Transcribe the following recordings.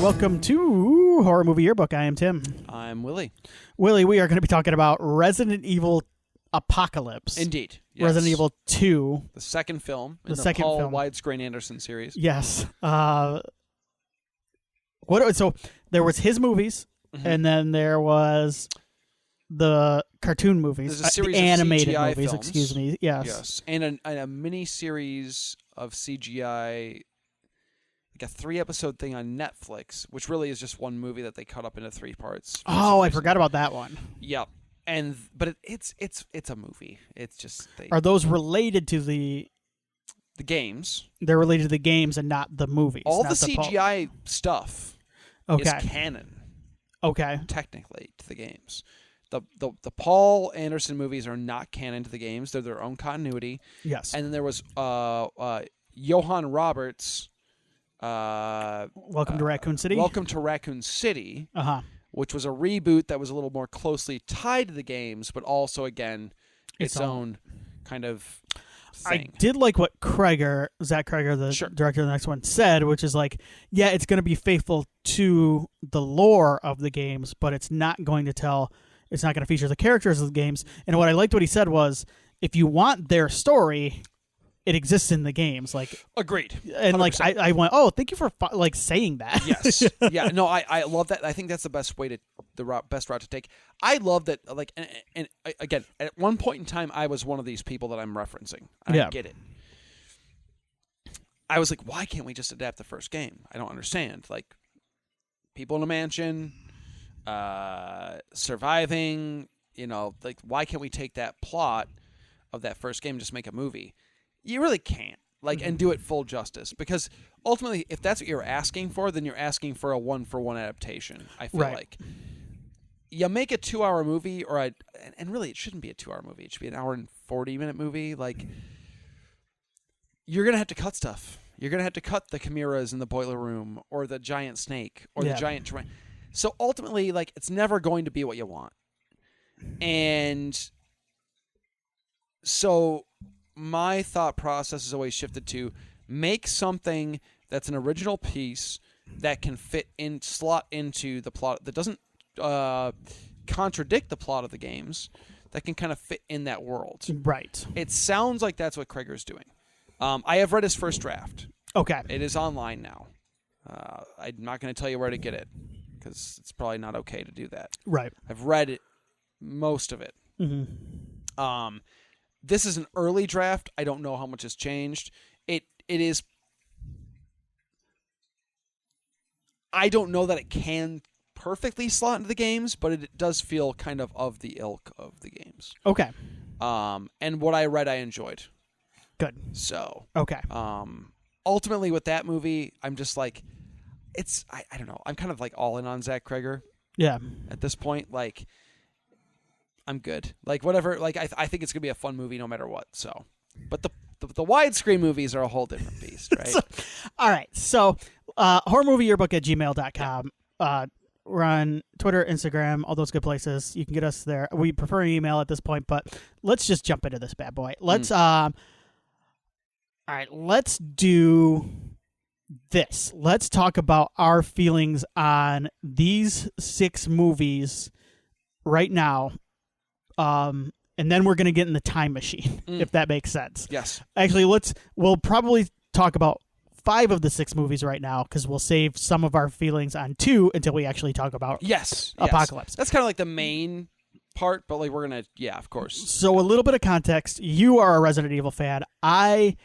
welcome to Horror Movie Yearbook. I am Tim. I'm Willie. Willie, we are going to be talking about Resident Evil Apocalypse. Indeed. Yes. Resident Evil 2. The second film in the second Paul film. widescreen Anderson series. Yes. So there was his movies, and then there was the cartoon movies. There's a series the animated of CGI movies, films. excuse me. Yes. Yes. And a mini-series of CGI, like a 3-episode thing on Netflix, which really is just one movie that they cut up into 3 parts. Oh, I forgot about that one. Yep. But it's a movie. It's just Are those related to the games? They're related to the games and not the movies. All not the CGI stuff is canon. Okay. Technically to the games. The Paul Anderson movies are not canon to the games. They're their own continuity. Yes. And then there was Johan Roberts' Welcome to Raccoon City. Welcome to Raccoon City. Which was a reboot that was a little more closely tied to the games, but also, again, its own kind of thing. I did like what Zach Kreger, the director of the next one, said, which is like, yeah, it's going to be faithful to the lore of the games, but it's not going to feature the characters of the games. And what I liked what he said was, if you want their story, it exists in the games. Like, agreed. And 100%. Like, I went, oh, thank you for saying that. Yes. Yeah. No, I love that. I think that's the best way best route to take. I love that. Like, and again, at one point in time, I was one of these people that I'm referencing. I get it. I was like, why can't we just adapt the first game? I don't understand. Like, people in a mansion, surviving. Like, why can't we take that plot of that first game and just make a movie? You really can't, and do it full justice, because ultimately, if that's what you're asking for, then you're asking for a 1-for-1 adaptation. I feel like you make a 2-hour movie, and really it shouldn't be a 2-hour movie. It should be an hour and 40-minute movie. Like, you're gonna have to cut stuff. You're gonna have to cut the chimeras in the boiler room, or the giant snake, or the giant. So ultimately, it's never going to be what you want, and so. My thought process has always shifted to make something that's an original piece that can slot into the plot, that doesn't contradict the plot of the games, that can kind of fit in that world. Right. It sounds like that's what Kreger's doing. I have read his first draft. Okay. It is online now. I'm not going to tell you where to get it, because it's probably not okay to do that. Right. I've read most of it. Mm-hmm. This is an early draft. I don't know how much has changed. It is. I don't know that it can perfectly slot into the games, but it does feel kind of the ilk of the games. Okay. And what I read, I enjoyed. Good. So. Okay. Ultimately, with that movie, I'm just like, I don't know. I'm kind of all in on Zach Kreger. Yeah. At this point, I'm good. Whatever. I think it's gonna be a fun movie no matter what. So, but the widescreen movies are a whole different beast, right? All right. So, horrormovieyearbook@gmail.com. We're on Twitter, Instagram, all those good places. You can get us there. We prefer email at this point, but let's just jump into this bad boy. Let's all right. Let's do this. Let's talk about our feelings on these 6 movies right now. And then we're going to get in the time machine, if that makes sense. Yes. Actually, we'll probably talk about 5 of the 6 movies right now, because we'll save some of our feelings on 2 until we actually talk about Apocalypse. That's kind of the main part, but we're going to, of course. So a little bit of context. You are a Resident Evil fan. I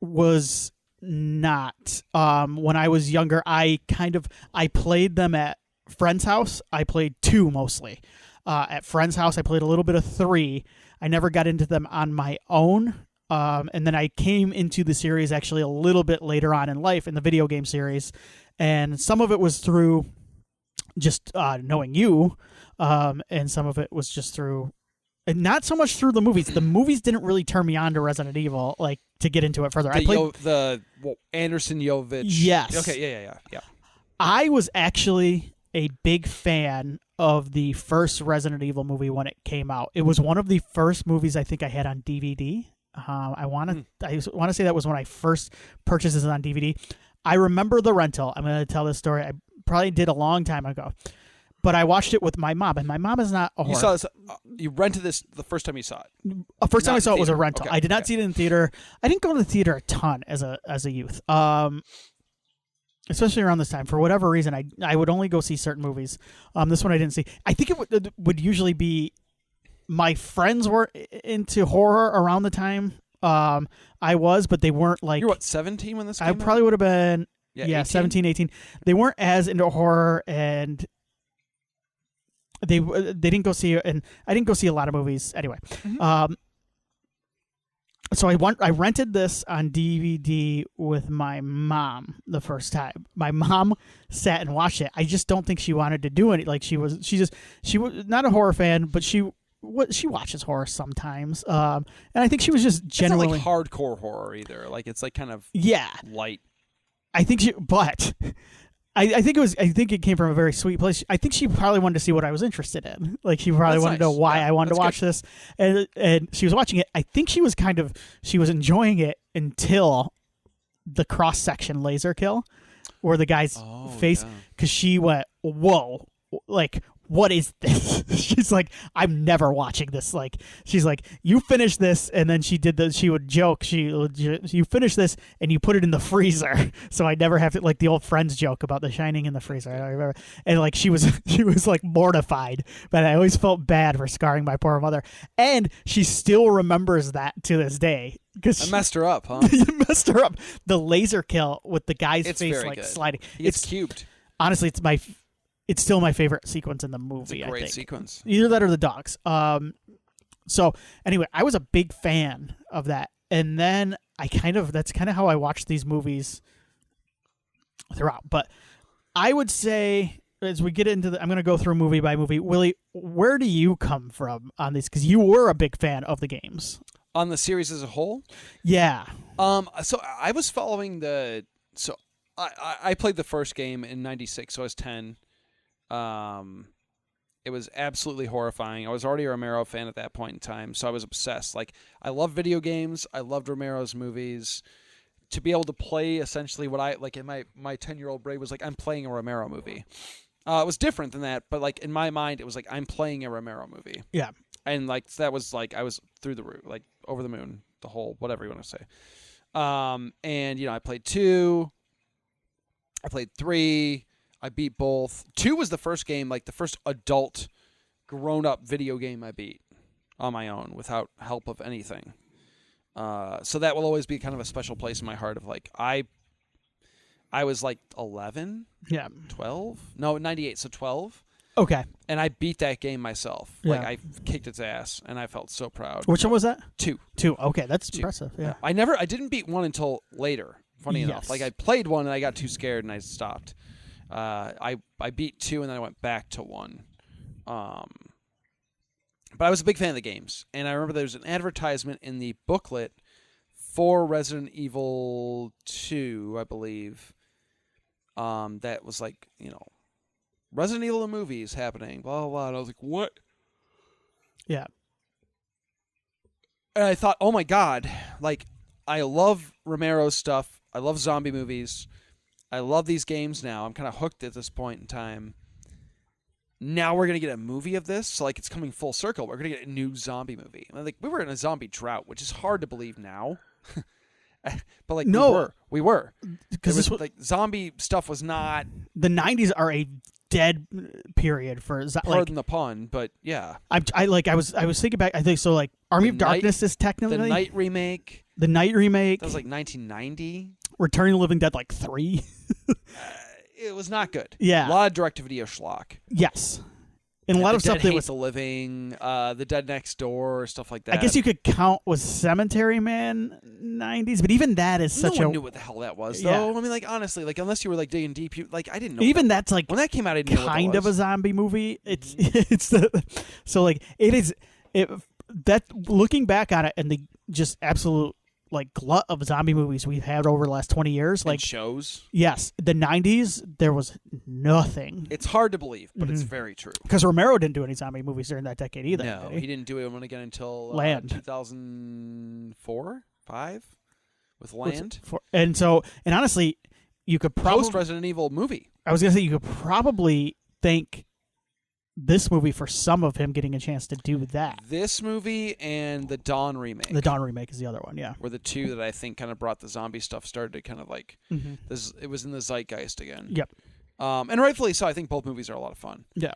was not. When I was younger, I played them at friend's house. I played 2 mostly. At friend's house, I played a little bit of 3. I never got into them on my own. And then I came into the series actually a little bit later on in life, in the video game series. And some of it was through just knowing you. And some of it was just through, and not so much through the movies. The movies didn't really turn me on to Resident Evil, to get into it further. The Anderson Jovich. Yes. Okay, yeah. I was actually a big fan of the first Resident Evil movie when it came out. It was one of the first movies I think I had on DVD. I want to say that was when I first purchased it on DVD. I remember the rental. I'm going to tell this story. I probably did a long time ago. But I watched it with my mom, and my mom is not a horror. You saw this. You rented this the first time you saw it. First time Not I in saw it was a theater. rental. Okay, I did not okay. see it in theater. I didn't go to the theater a ton as a youth. Especially around this time. For whatever reason, I would only go see certain movies. This one I didn't see. I think it would usually be my friends were into horror around the time I was, but they weren't like... You were what, 17 when this came I out? probably would have been... Yeah, Yeah, 18? 17, 18. They weren't as into horror, and they didn't go see it, and I didn't go see a lot of movies anyway. Mm-hmm. So I rented this on DVD with my mom the first time. My mom sat and watched it. I just don't think she wanted to do it. Like she was not a horror fan, but she watches horror sometimes. And I think she was just genuinely It's not like hardcore horror either. Like it's like kind of light. I think I think it came from a very sweet place. I think she probably wanted to see what I was interested in. Like she probably wanted to know why I wanted to watch this, and she was watching it. I think she was enjoying it until the cross section laser kill, where the guy's face, because she went, "Whoa!" Like, what is this? She's like, I'm never watching this. Like, she's like, you finish this, and then she would joke, you finish this and you put it in the freezer, so I never have to, like the old Friends joke about The Shining in the freezer. I remember, and like she was like mortified, but I always felt bad for scarring my poor mother, and she still remembers that to this day. I messed her up, huh? You messed her up. The laser kill with the guy's It's face very like good. sliding. It's cubed. Honestly, it's still my favorite sequence in the movie. It's a great I think. sequence. Either that or the dogs. So anyway, I was a big fan of that, and then that's kind of how I watched these movies throughout. But I would say, as we get into I'm going to go through movie by movie. Willie, where do you come from on these? Because you were a big fan of the games. On the series as a whole? Yeah. So I was following I played the first game in '96, so I was 10. It was absolutely horrifying. I was already a Romero fan at that point in time, so I was obsessed. Like, I love video games. I loved Romero's movies. To be able to play essentially what I like in my 10-year-old brain was like, I'm playing a Romero movie. It was different than that, but like in my mind, it was like I'm playing a Romero movie. Yeah. And like that was like I was through the roof, like over the moon, the whole whatever you want to say. And I played 2. I played 3. I beat both. 2 was the first game, like the first adult, grown-up video game I beat on my own without help of anything. So that will always be kind of a special place in my heart of like I was like 11, 12, no 98, so 12. Okay. And I beat that game myself. Yeah. Like I kicked its ass, and I felt so proud. Which one was that? 2. Okay, that's 2. Impressive. Yeah. I didn't beat 1 until later. Funny enough, like I played 1 and I got too scared and I stopped. I beat 2 and then I went back to 1. But I was a big fan of the games, and I remember there was an advertisement in the booklet for Resident Evil 2, I believe. That was like, Resident Evil the movie is happening, blah, blah, blah. And I was like, what? Yeah. And I thought, oh my God, like, I love Romero's stuff. I love zombie movies. I love these games now. I'm kind of hooked at this point in time. Now we're going to get a movie of this. So, like, it's coming full circle. We're going to get a new zombie movie. And, like, we were in a zombie drought, which is hard to believe now. But, like, no, we were. Because like, zombie stuff was not... The 90s are a dead period for... Pardon the pun, but, yeah. I was thinking back, I think, so, like, Army of Darkness is technically... The Night remake. The Night remake. That was, like, 1990. Returning the Living Dead, like, 3. It was not good. Yeah. A lot of direct-to-video schlock. Yes. And a lot of stuff that was... The Living, The Dead Next Door, stuff like that. I guess you could count was Cemetery Man 90s, but even that is such No one knew what the hell that was, though. Yeah. I mean, like, honestly, like, unless you were, like, digging deep, I didn't know. Even that's, like... When that came out, I didn't know what that kind of a was. zombie movie. So, like, it is... That, looking back on it, and the just absolute... like glut of zombie movies we've had over the last 20 years, like and shows. Yes, the 90s there was nothing. It's hard to believe, but it's very true. Because Romero didn't do any zombie movies during that decade either. No, he didn't do it again until Land 2004, 5 with Land. And honestly, you could probably post Resident Evil movie. I was gonna say you could probably thank this movie for some of him getting a chance to do that. This movie and the Dawn remake. The Dawn remake is the other one, yeah. Were the two that I think kind of brought the zombie stuff, started to kind of like, it was in the zeitgeist again. Yep. And rightfully so. I think both movies are a lot of fun. Yeah.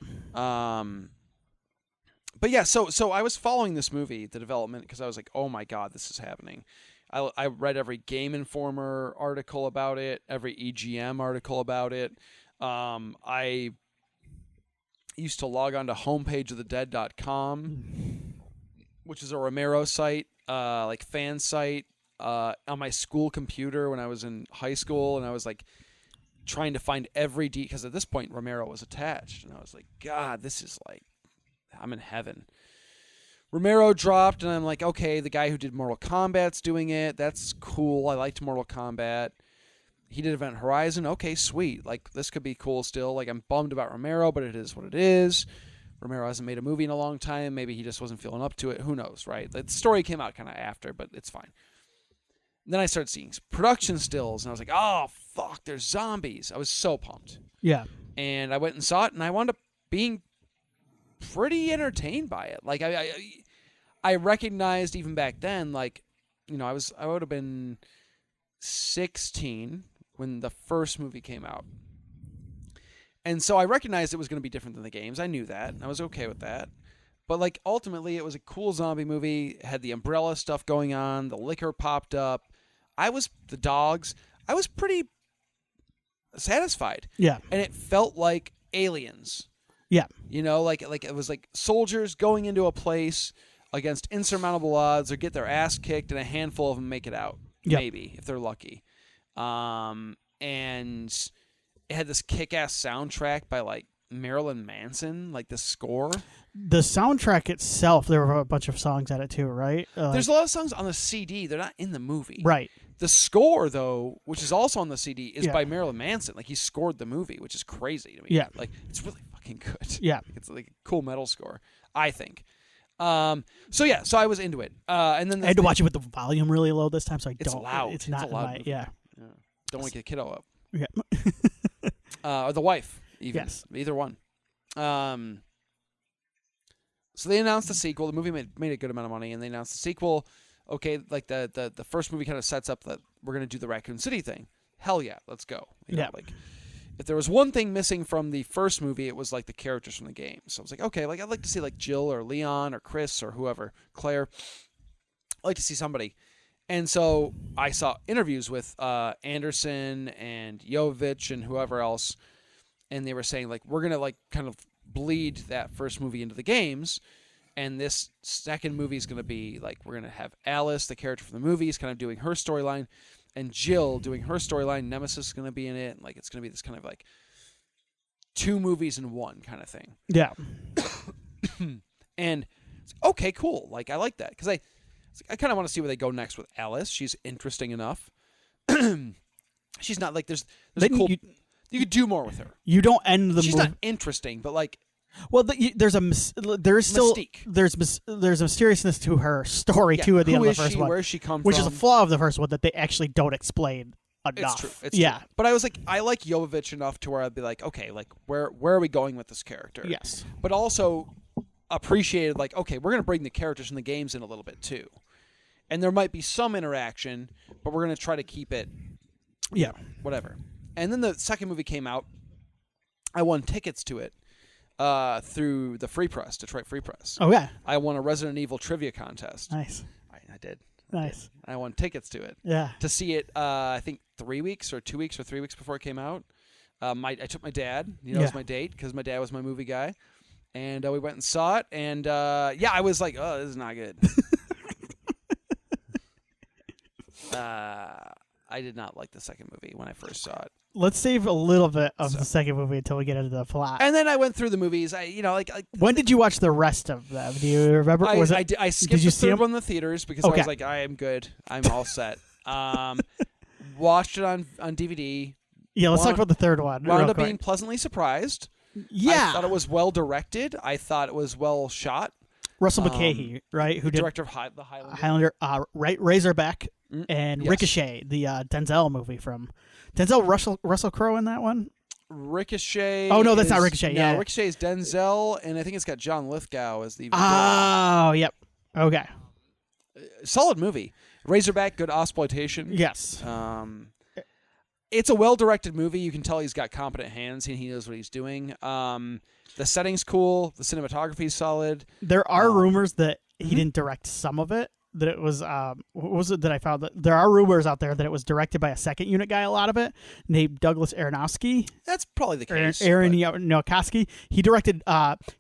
But yeah, so I was following this movie, the development, because I was like, oh my God, this is happening. I read every Game Informer article about it, every EGM article about it. I used to log on to homepageofthedead.com, which is a Romero site, like fan site, on my school computer when I was in high school, and I was like trying to find every because at this point Romero was attached, and I was like, God, this is like, I'm in heaven. Romero dropped, and I'm like, okay, the guy who did Mortal Kombat's doing it. That's cool. I liked Mortal Kombat. He did Event Horizon. Okay, sweet. Like, this could be cool still. Like, I'm bummed about Romero, but it is what it is. Romero hasn't made a movie in a long time. Maybe he just wasn't feeling up to it. Who knows, right? The story came out kind of after, but it's fine. Then I started seeing production stills, and I was like, oh, fuck, there's zombies. I was so pumped. Yeah. And I went and saw it, and I wound up being pretty entertained by it. Like, I recognized even back then, like, you know, I would have been 16 when the first movie came out. And so I recognized it was going to be different than the games. I knew that. I was okay with that. But, like, ultimately, it was a cool zombie movie. It had the umbrella stuff going on. The liquor popped up. The dogs. I was pretty satisfied. Yeah. And it felt like Aliens. Yeah. You know, like it was like soldiers going into a place against insurmountable odds or get their ass kicked, and a handful of them make it out. Yep. Maybe, if they're lucky. And it had this kick-ass soundtrack by, like, Marilyn Manson, like the score. The soundtrack itself, there were a bunch of songs at it too, right? There's a lot of songs on the CD. They're not in the movie. Right. The score, though, which is also on the CD, is by Marilyn Manson. Like, he scored the movie, which is crazy to me. Yeah. Like, it's really fucking good. Yeah. It's like a cool metal score, I think. So I was into it. And then I had to watch it with the volume really low this time, so it's loud. It's not loud. Yeah. Don't want to get the kiddo up. Yeah. Or the wife, even. Yes. Either one. So they announced the sequel. The movie made a good amount of money, and they announced the sequel. Okay, like the first movie kind of sets up that we're going to do the Raccoon City thing. Hell yeah, let's go. You know, like, if there was one thing missing from the first movie, it was like the characters from the game. So I was like, okay, like I'd like to see like Jill or Leon or Chris or whoever, Claire. I'd like to see somebody. And so I saw interviews with Anderson and Jovovich and whoever else, and they were saying, like, we're going to, like, kind of bleed that first movie into the games, and this second movie is going to be, like, we're going to have Alice, the character from the movie, is kind of doing her storyline, and Jill doing her storyline. Nemesis is going to be in it, and, like, it's going to be this kind of, like, 2 movies in one kind of thing. Yeah. And, okay, cool. Like, I like that, because I kind of want to see where they go next with Alice. She's interesting enough. She's not, like, there's cool... You could do more with her. You don't end the movie. She's not interesting, but, like... Well, there's still mystique. There's a mysteriousness to her story too at the end of the first one. Where she come which from? Is a flaw of the first one that they actually don't explain enough. It's true. It's true. But I was like, I like Jovovich enough to where I'd be like, okay, like where are we going with this character? Yes. But also appreciated, like, okay, we're going to bring the characters from the games in a little bit too, and there might be some interaction, but we're going to try to keep it, whatever. And then the second movie came out. I won tickets to it through the Free Press, Detroit Free Press. Oh, yeah. I won a Resident Evil trivia contest. Nice. I did. Nice. I won tickets to it. Yeah. To see it, I think 3 weeks or 2 weeks or 3 weeks before it came out. I took my dad. It was my date because my dad was my movie guy. And we went and saw it. And, I was like, oh, this is not good. I did not like the second movie when I first saw it. Let's save a little bit of the second movie until we get into the plot. And then I went through the movies. When did you watch the rest of them? Do you remember? I skipped the third one in the theaters because I was like, I am good. I'm all set. Watched it on DVD. Yeah, let's talk about the third one. Wound up being pleasantly surprised. Yeah. I thought it was well directed. I thought it was well shot. Russell McKay, right? Who did director of the Highlander. Razorback. and Yes. Ricochet, the Denzel movie from Russell Crowe in that one. Ricochet. Oh no, that's not is- Ricochet. No, Yeah. Ricochet is Denzel, and I think it's got John Lithgow as the. Oh, yep. Okay. Solid movie. Razorback, good exploitation. Yes. It's a well-directed movie. You can tell he's got competent hands and he knows what he's doing. The setting's cool. The cinematography's solid. There are rumors that he didn't direct some of it. That it was what was it that I found? That there are rumors out there that it was directed by a second unit guy. A lot of it named Douglas Aronofsky. That's probably the case. Aaron Nowakowski. He directed.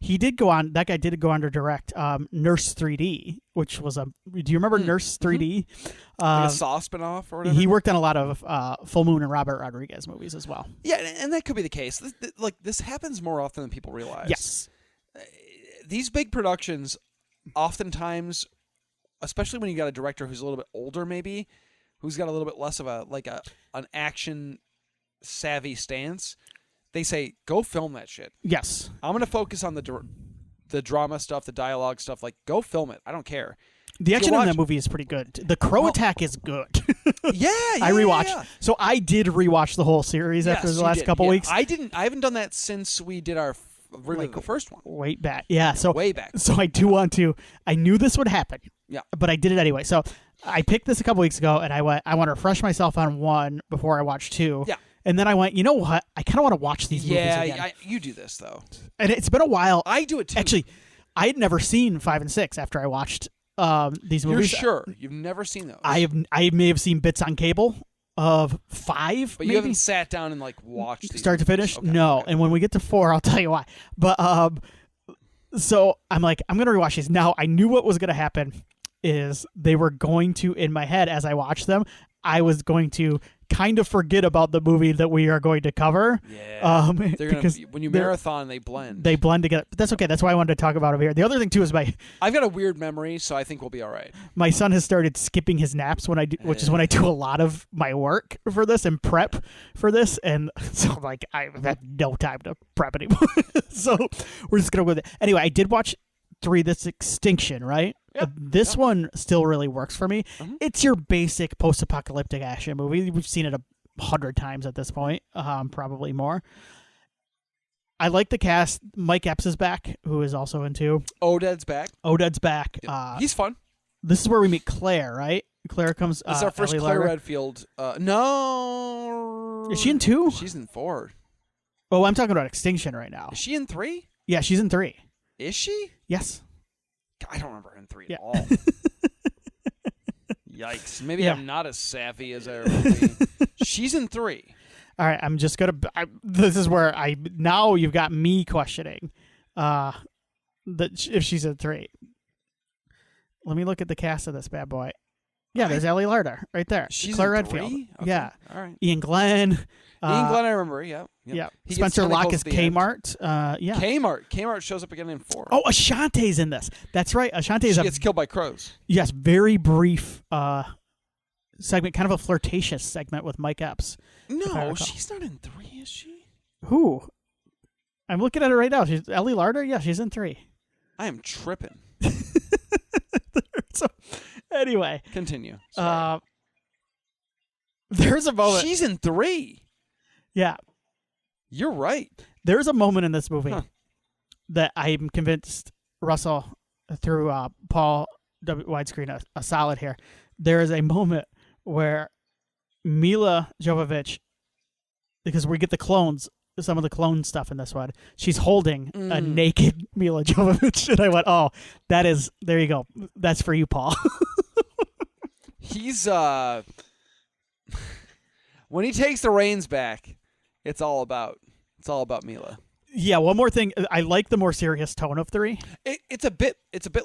He did go on. That guy did go on to direct Nurse 3D, which was a. Do you remember Nurse 3D? Like a Saw spinoff or whatever. He worked on a lot of Full Moon and Robert Rodriguez movies as well. Yeah, and that could be the case. This happens more often than people realize. Yes. These big productions, oftentimes, especially when you got a director who's a little bit older, maybe, who's got a little bit less of an action savvy stance, they say, "Go film that shit." Yes. I'm going to focus on the drama stuff, the dialogue stuff. Like, go film it. I don't care. The action in that movie is pretty good. The Crow attack is good. Yeah, I rewatched. Yeah. So I did rewatch the whole series after the last couple weeks. I haven't done that since we did our review of the first one. Way back. Yeah. So way back. So I do want to. I knew this would happen. Yeah. But I did it anyway. So I picked this a couple weeks ago, and I want to refresh myself on 1 before I watch 2. Yeah. And then I went, you know what? I kind of want to watch these movies again. Yeah, you do this though. And it's been a while. I do it too. Actually, I had never seen 5 and 6 after I watched these movies. You're sure you've never seen those? I may have seen bits on cable of 5, but maybe? you haven't sat down and watched these start to movies. finish. Okay, no, okay. and when we get to 4, I'll tell you why. But so I'm like, I'm gonna rewatch these. Now I knew what was gonna happen is they were going to, in my head as I watched them, I was going to kind of forget about the movie that we are going to cover. Yeah, because when you marathon, they blend. They blend together. But that's okay. That's why I wanted to talk about it here. The other thing too is I've got a weird memory, so I think we'll be all right. my son has started skipping his naps when I do, which is when I do a lot of my work for this and prep for this, and so I'm like I've had no time to prep anymore. So we're just gonna go with it. Anyway, I did watch 3, This Extinction, right? Yeah. This one still really works for me. Mhm. It's your basic post-apocalyptic action movie. We've seen it 100 times at this point, probably more. I like the cast. Mike Epps is back, who is also in 2. Oded's back. Oded's back. He's fun. This is where we meet Claire, right? Claire comes. This is our first Ellie Claire Larder. Redfield. No. Is she in 2? She's in 4. Oh, I'm talking about Extinction right now. Is she in 3? Yeah, she's in 3. Is she? Yes. I don't remember her in 3 Yeah. at all. Yikes. Maybe Yeah. I'm not as savvy as I remember. She's in 3. All right, I'm just gonna. This is where now you've got me questioning, that if she's in 3. Let me look at the cast of this bad boy. Yeah, there's Ellie Larder right there. She's Claire in Redfield. 3? Okay. Yeah, All right. Ian Glenn. Ian Glenn, I remember. Yeah. Yeah. He gets Spencer tentacles Locke is at the end. Kmart. Yeah. Kmart shows up again in 4. Oh, Ashante's in this. That's right. Ashante's She gets killed by crows. yes, very brief segment, kind of a flirtatious segment with Mike Epps. I No, recall. she's not in 3, is she? Who? I'm looking at her right now. She's Ellie Larder. Yeah, she's in 3. I am tripping. So, anyway, Continue. Sorry. there's a moment. She's in 3. Yeah, You're right. there's a moment in this movie Huh. that I'm convinced Russell, through Paul W. widescreen, a solid here. There is a moment where Mila Jovovich, because we get the clones, some of the clone stuff in this one, she's holding a naked Mila Jovovich, and I went, "Oh, there you go. That's for you, Paul." He's when he takes the reins back, it's all about Mila. Yeah. One more thing, I like the more serious tone of 3. It's a bit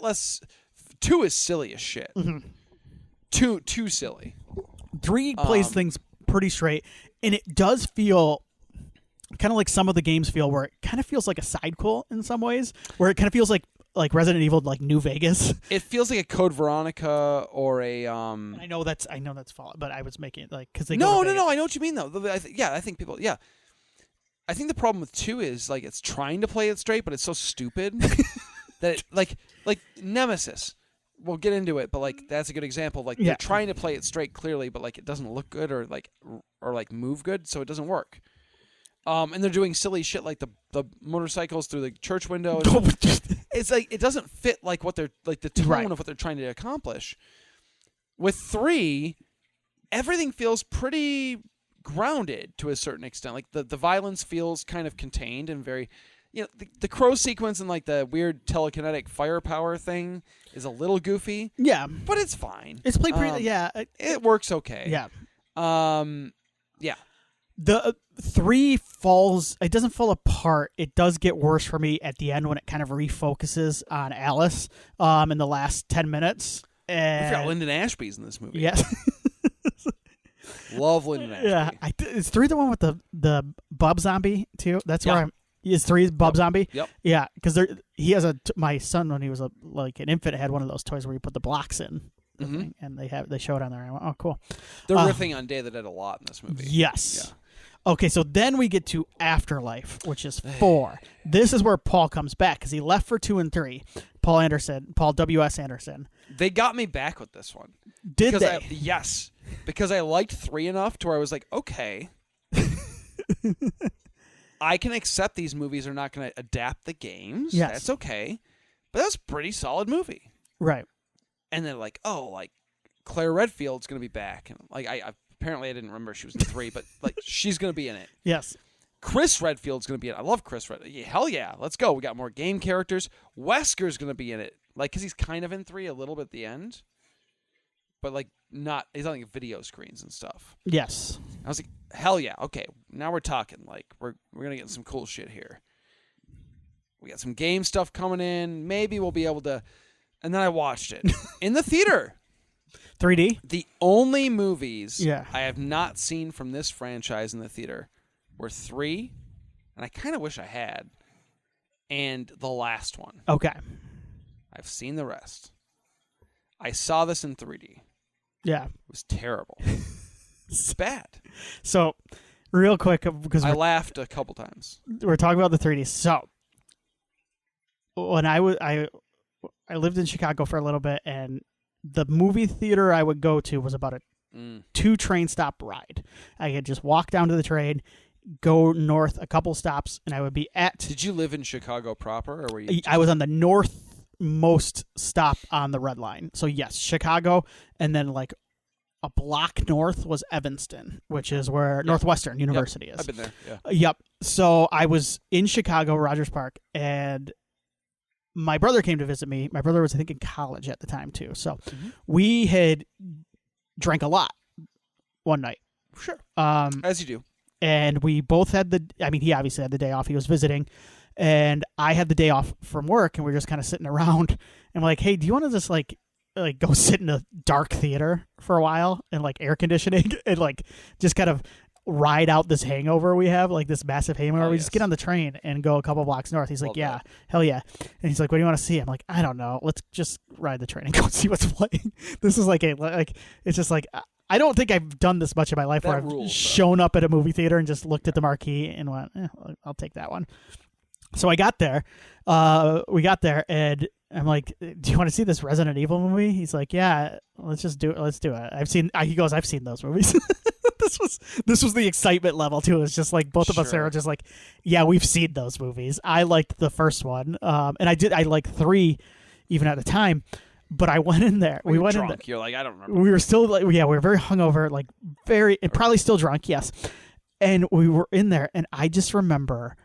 less. 2 is silly as shit. Mm-hmm. Too silly. 3 plays things pretty straight, and it does feel kind of like some of the games feel, where it kind of feels like a sidequel in some ways, where it kind of feels like Resident Evil, like New Vegas. It feels like a Code Veronica or a. I know that's false, but I was making it like because they No. go to Vegas. I know what you mean though. I think people. Yeah, I think the problem with 2 is it's trying to play it straight, but it's so stupid that like Nemesis. we'll get into it, but like that's a good example. Like they're trying to play it straight clearly, but like it doesn't look good or move good, so it doesn't work. And they're doing silly shit like the motorcycles through the church window. It's like it doesn't fit like what they're like the tone of what they're trying to accomplish. With 3, everything feels pretty grounded to a certain extent. Like the violence feels kind of contained and very, the crow sequence and like the weird telekinetic firepower thing is a little goofy. Yeah, but it's fine. It's played pretty. It works okay. Yeah. Yeah. The 3 falls. It doesn't fall apart. It does get worse for me at the end when it kind of refocuses on Alice. In the last 10 minutes. I forgot Lyndon Ashby's in this movie. Yes. Love Lyndon Ashby. Yeah, is 3 the one with the Bub Zombie too? That's where is 3 Bub Zombie? Yep. Yeah, because he has my son when he was like an infant had one of those toys where you put the blocks in, and they show it on there. And I went, oh, cool. They're riffing on Day of the Dead a lot in this movie. Yes. Yeah. Okay, so then we get to Afterlife, which is 4. This is where Paul comes back because he left for 2 and 3. Paul W.S. Anderson. They got me back with this one. Did they? Yes. Because I liked 3 enough to where I was like, okay, I can accept these movies are not going to adapt the games. Yes. That's okay. But that's a pretty solid movie. Right. And then like, Claire Redfield's going to be back. And like, apparently I didn't remember she was in 3, but like she's going to be in it. Yes. Chris Redfield's going to be in it. I love Chris Redfield. Yeah, hell yeah. Let's go. We got more game characters. Wesker's going to be in it. Like, because he's kind of in 3 a little bit at the end. But like, he's on like video screens and stuff. Yes. I was like, hell yeah. Okay. Now we're talking. Like, we're going to get some cool shit here. We got some game stuff coming in. Maybe we'll be able to. And then I watched it in the theater. 3D? The only movies I have not seen from this franchise in the theater were 3, and I kind of wish I had, and the last one. Okay. I've seen the rest. I saw this in 3D. Yeah. It was terrible. It's bad. So, real quick, because I laughed a couple times. We're talking about the 3D. So, when I lived in Chicago for a little bit, and the movie theater I would go to was about a 2 train stop ride. I could just walk down to the train, go north a couple stops, and I would be at... Did you live in Chicago proper? Or were you? I was on the northmost stop on the Red Line. So yes, Chicago, and then like a block north was Evanston, which is where Northwestern University is. I've been there, yeah. Yep. So I was in Chicago, Rogers Park, and my brother came to visit me. My brother was, I think, in college at the time, too. So we had drank a lot one night. Sure. As you do. And we both had he obviously had the day off. He was visiting. And I had the day off from work, and we were just kind of sitting around. And I'm like, hey, do you want to just like go sit in a dark theater for a while and like air conditioning and like just kind of ride out this hangover we have, like this massive hangover. We just get on the train and go a couple blocks north. He's like, yeah, hell yeah. And he's like, what do you want to see? I'm like, I don't know. Let's just ride the train and go see what's playing. This is it's just like, I don't think I've done this much in my life where I've shown up at a movie theater and just looked at the marquee and went, I'll take that one. So I got there. We got there, and I'm like, do you want to see this Resident Evil movie? He's like, yeah, let's just do it. Let's do it. He goes, I've seen those movies. This was the excitement level too. It's just like both of us are just like, yeah, we've seen those movies. I liked the first one, and I liked 3 even at the time. But I went in there. We went drunk. In there. You're like, I don't remember. We were still like, we were very hungover, like and probably still drunk. Yes, and we were in there, and I just remember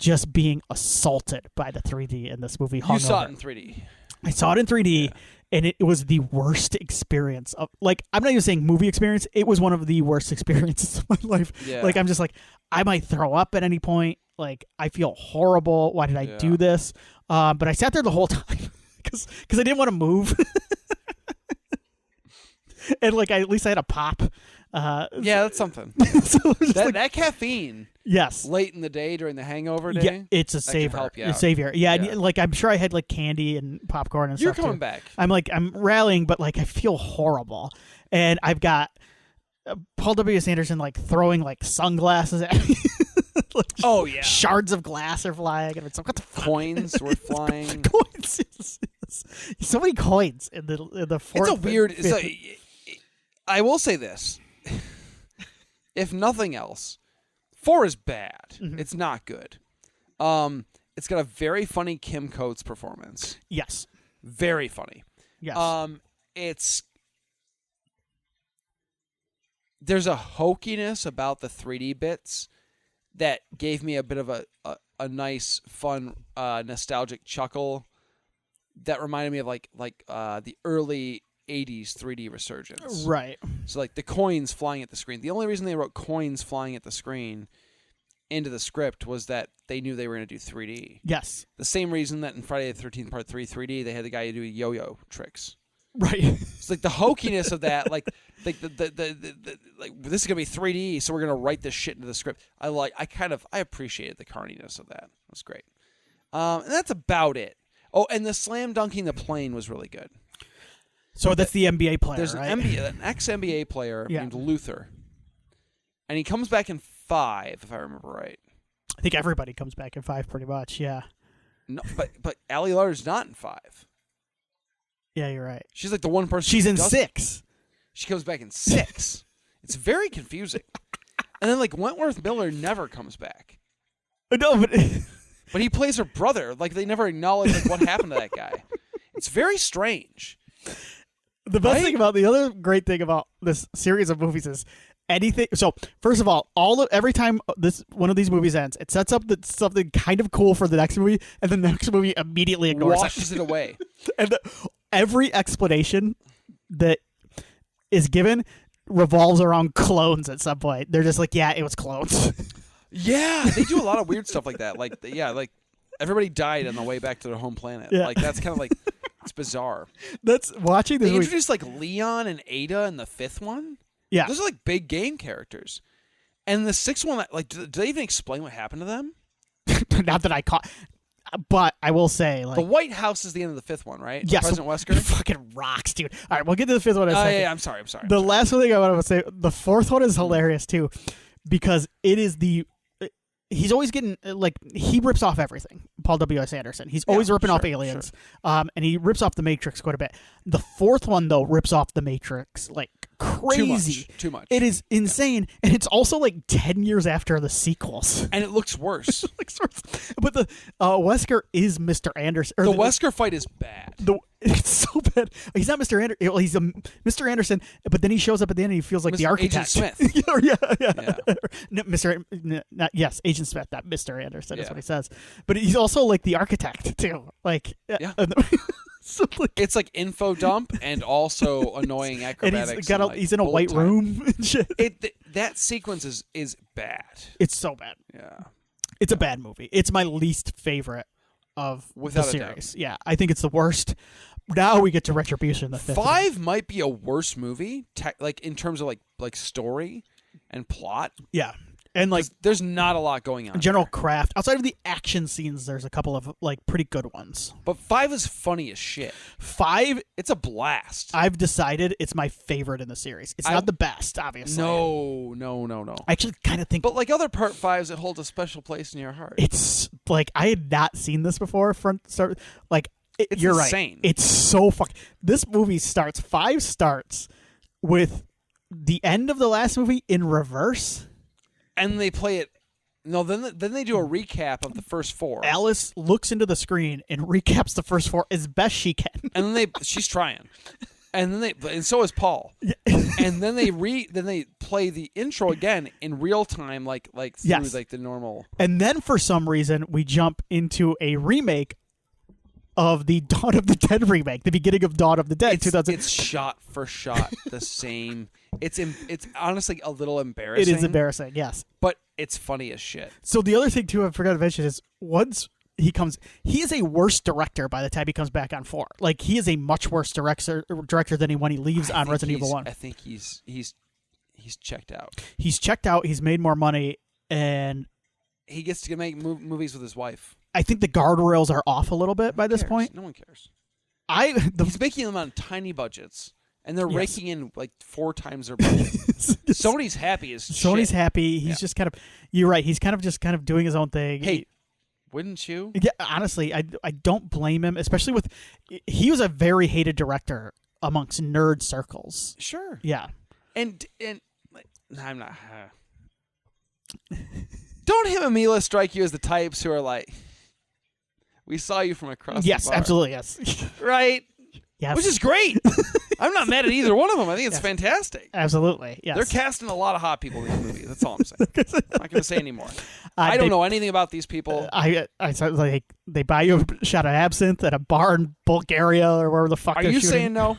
just being assaulted by the 3D in this movie. You saw it in 3D. I saw it in 3D, and it was the worst experience of, like, I'm not even saying movie experience. It was one of the worst experiences of my life. Yeah. Like, I'm just like, I might throw up at any point. Like, I feel horrible. Why did I do this? But I sat there the whole time because I didn't want to move. And like, at least I had a pop. Yeah, that's something. So that caffeine. Yes. Late in the day during the hangover day. Yeah, it's a savior. A savior. Yeah, and, like, I'm sure I had like candy and popcorn and stuff. You're coming back. I'm rallying, but like I feel horrible, and I've got Paul W.S. Anderson like throwing like sunglasses at me. Like, shards of glass are flying, and it's like, what the fuck? Coins were flying. Coins. So many coins in the fourth. It's a weird. I will say this: if nothing else, 4 is bad. Mm-hmm. It's not good. It's got a very funny Kim Coates performance. Yes. Very funny. Yes. There's a hokiness about the 3D bits that gave me a bit of a nice, fun, nostalgic chuckle that reminded me of like the early 80s 3D resurgence. Right. So like the coins flying at the screen. The only reason they wrote coins flying at the screen into the script was that they knew they were going to do 3D. Yes. The same reason that in Friday the 13th Part 3 3D they had the guy do yo-yo tricks. Right. It's like the hokiness of that, like this is gonna be 3D, so we're gonna write this shit into the script. I appreciated the carniness of that. It was great. And that's about it. Oh, and the slam dunking the plane was really good. So that's the NBA player. There's right? an ex-NBA player named Luther, and he comes back in 5, if I remember right. I think everybody comes back in 5, pretty much. Yeah. No, but Allie Larder's not in 5. Yeah, you're right. She's like the one person. She's in 6. She comes back in 6. It's very confusing. And then like Wentworth Miller never comes back. No, but he plays her brother. Like they never acknowledge like what happened to that guy. It's very strange. The best thing about the other great thing about this series of movies is anything. So first of all, every time one of these movies ends, it sets up something kind of cool for the next movie, and the next movie immediately ignores washes it away. And every explanation that is given revolves around clones at some point. They're just like, yeah, it was clones. Yeah, they do a lot of weird stuff like that. Like, like everybody died on the way back to their home planet. Yeah. Like that's kind of like it's bizarre. That's watching this They movie. introduced like Leon and Ada in the 5th one. Yeah, those are like big game characters. And the 6th one, like, do they even explain what happened to them? Not that I caught. But I will say, like, the White House is the end of the 5th one, right? Yes, President Wesker fucking rocks, dude. All right, we'll get to the 5th one in a second. Yeah, I'm sorry. The last one thing I want to say, the 4th one is hilarious too, because it is he's always getting, like, he rips off everything. Paul W.S. Anderson. He's always ripping off Aliens, and he rips off The Matrix quite a bit. The 4th one, though, rips off The Matrix, like, crazy. Too much. It is insane, and it's also, like, 10 years after the sequels. And it looks worse. But the Wesker is Mr. Anderson. The Wesker fight is bad. It's so bad. He's not Mr. Anderson. Well, he's a Mr. Anderson, but then he shows up at the end and he feels like the architect. Agent Smith. yeah. No, Agent Smith, not Mr. Anderson. That's what he says. But he's also like the architect too. Like, so, like, it's like info dump and also annoying acrobatics. And he's in a white room and shit. That sequence is bad. It's so bad. Yeah. It's a bad movie. It's my least favorite of Without the series. Yeah, I think it's the worst. Now we get to Retribution, the 5th. 5 might be a worse movie, like in terms of like story and plot. Yeah, and like there's not a lot going on. General craft outside of the action scenes. There's a couple of like pretty good ones. But 5 is funny as shit. 5, it's a blast. I've decided it's my favorite in the series. It's not the best, obviously. No. I actually kind of think, but like other part 5s, it holds a special place in your heart. It's like I had not seen this before. It's you're insane. Right. It's so fucking. This movie starts. 5 starts with the end of the last movie in reverse, and they play it. No, then they do a recap of the first 4. Alice looks into the screen and recaps the first 4 as best she can, and then she's trying, and so is Paul, and then they play the intro again in real time, like through like the normal. And then for some reason we jump into a remake of the Dawn of the Dead remake, the beginning of Dawn of the Dead. It's shot for shot the same. It's honestly a little embarrassing. It is embarrassing, yes. But it's funny as shit. So the other thing, too, I forgot to mention is once he is a worse director by the time he comes back on 4. Like, he is a much worse director than when he leaves on Resident Evil 1. I think he's checked out. He's checked out. He's made more money, and he gets to make movies with his wife. I think the guardrails are off a little bit by this point. No one cares. He's making them on tiny budgets, and they're raking in like 4 times their budget. Sony's happy as shit. Sony's happy. He's just kind of. You're right. He's kind of just doing his own thing. Hey, Wouldn't you? Yeah, honestly, I don't blame him, especially with he was a very hated director amongst nerd circles. Sure. Yeah. And I'm not. Don't him and Mila strike you as the types who are like, we saw you from across the bar. Absolutely, yes. Right? Yes. Which is great. I'm not mad at either one of them. I think it's fantastic. Absolutely, yes. They're casting a lot of hot people in the movie. That's all I'm saying. I'm not going to say anymore. I don't know anything about these people. I said, like, they buy you a shot of absinthe at a bar in Bulgaria or wherever the fuck Are they're you shooting. saying no?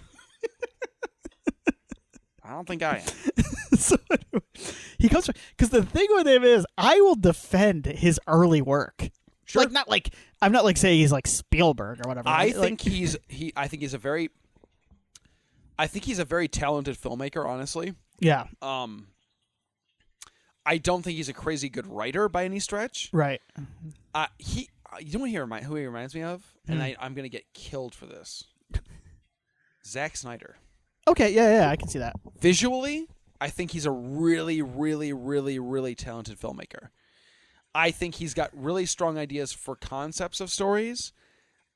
I don't think I am. So he comes because the thing with him is I will defend his early work. Sure. I'm not like saying he's like Spielberg or whatever. I think he's a very talented filmmaker, honestly. Yeah. I don't think he's a crazy good writer by any stretch. Right. You don't hear who he reminds me of, and I'm gonna get killed for this. Zack Snyder. Okay, yeah, I can see that. Visually, I think he's a really, really, really, really talented filmmaker. I think he's got really strong ideas for concepts of stories.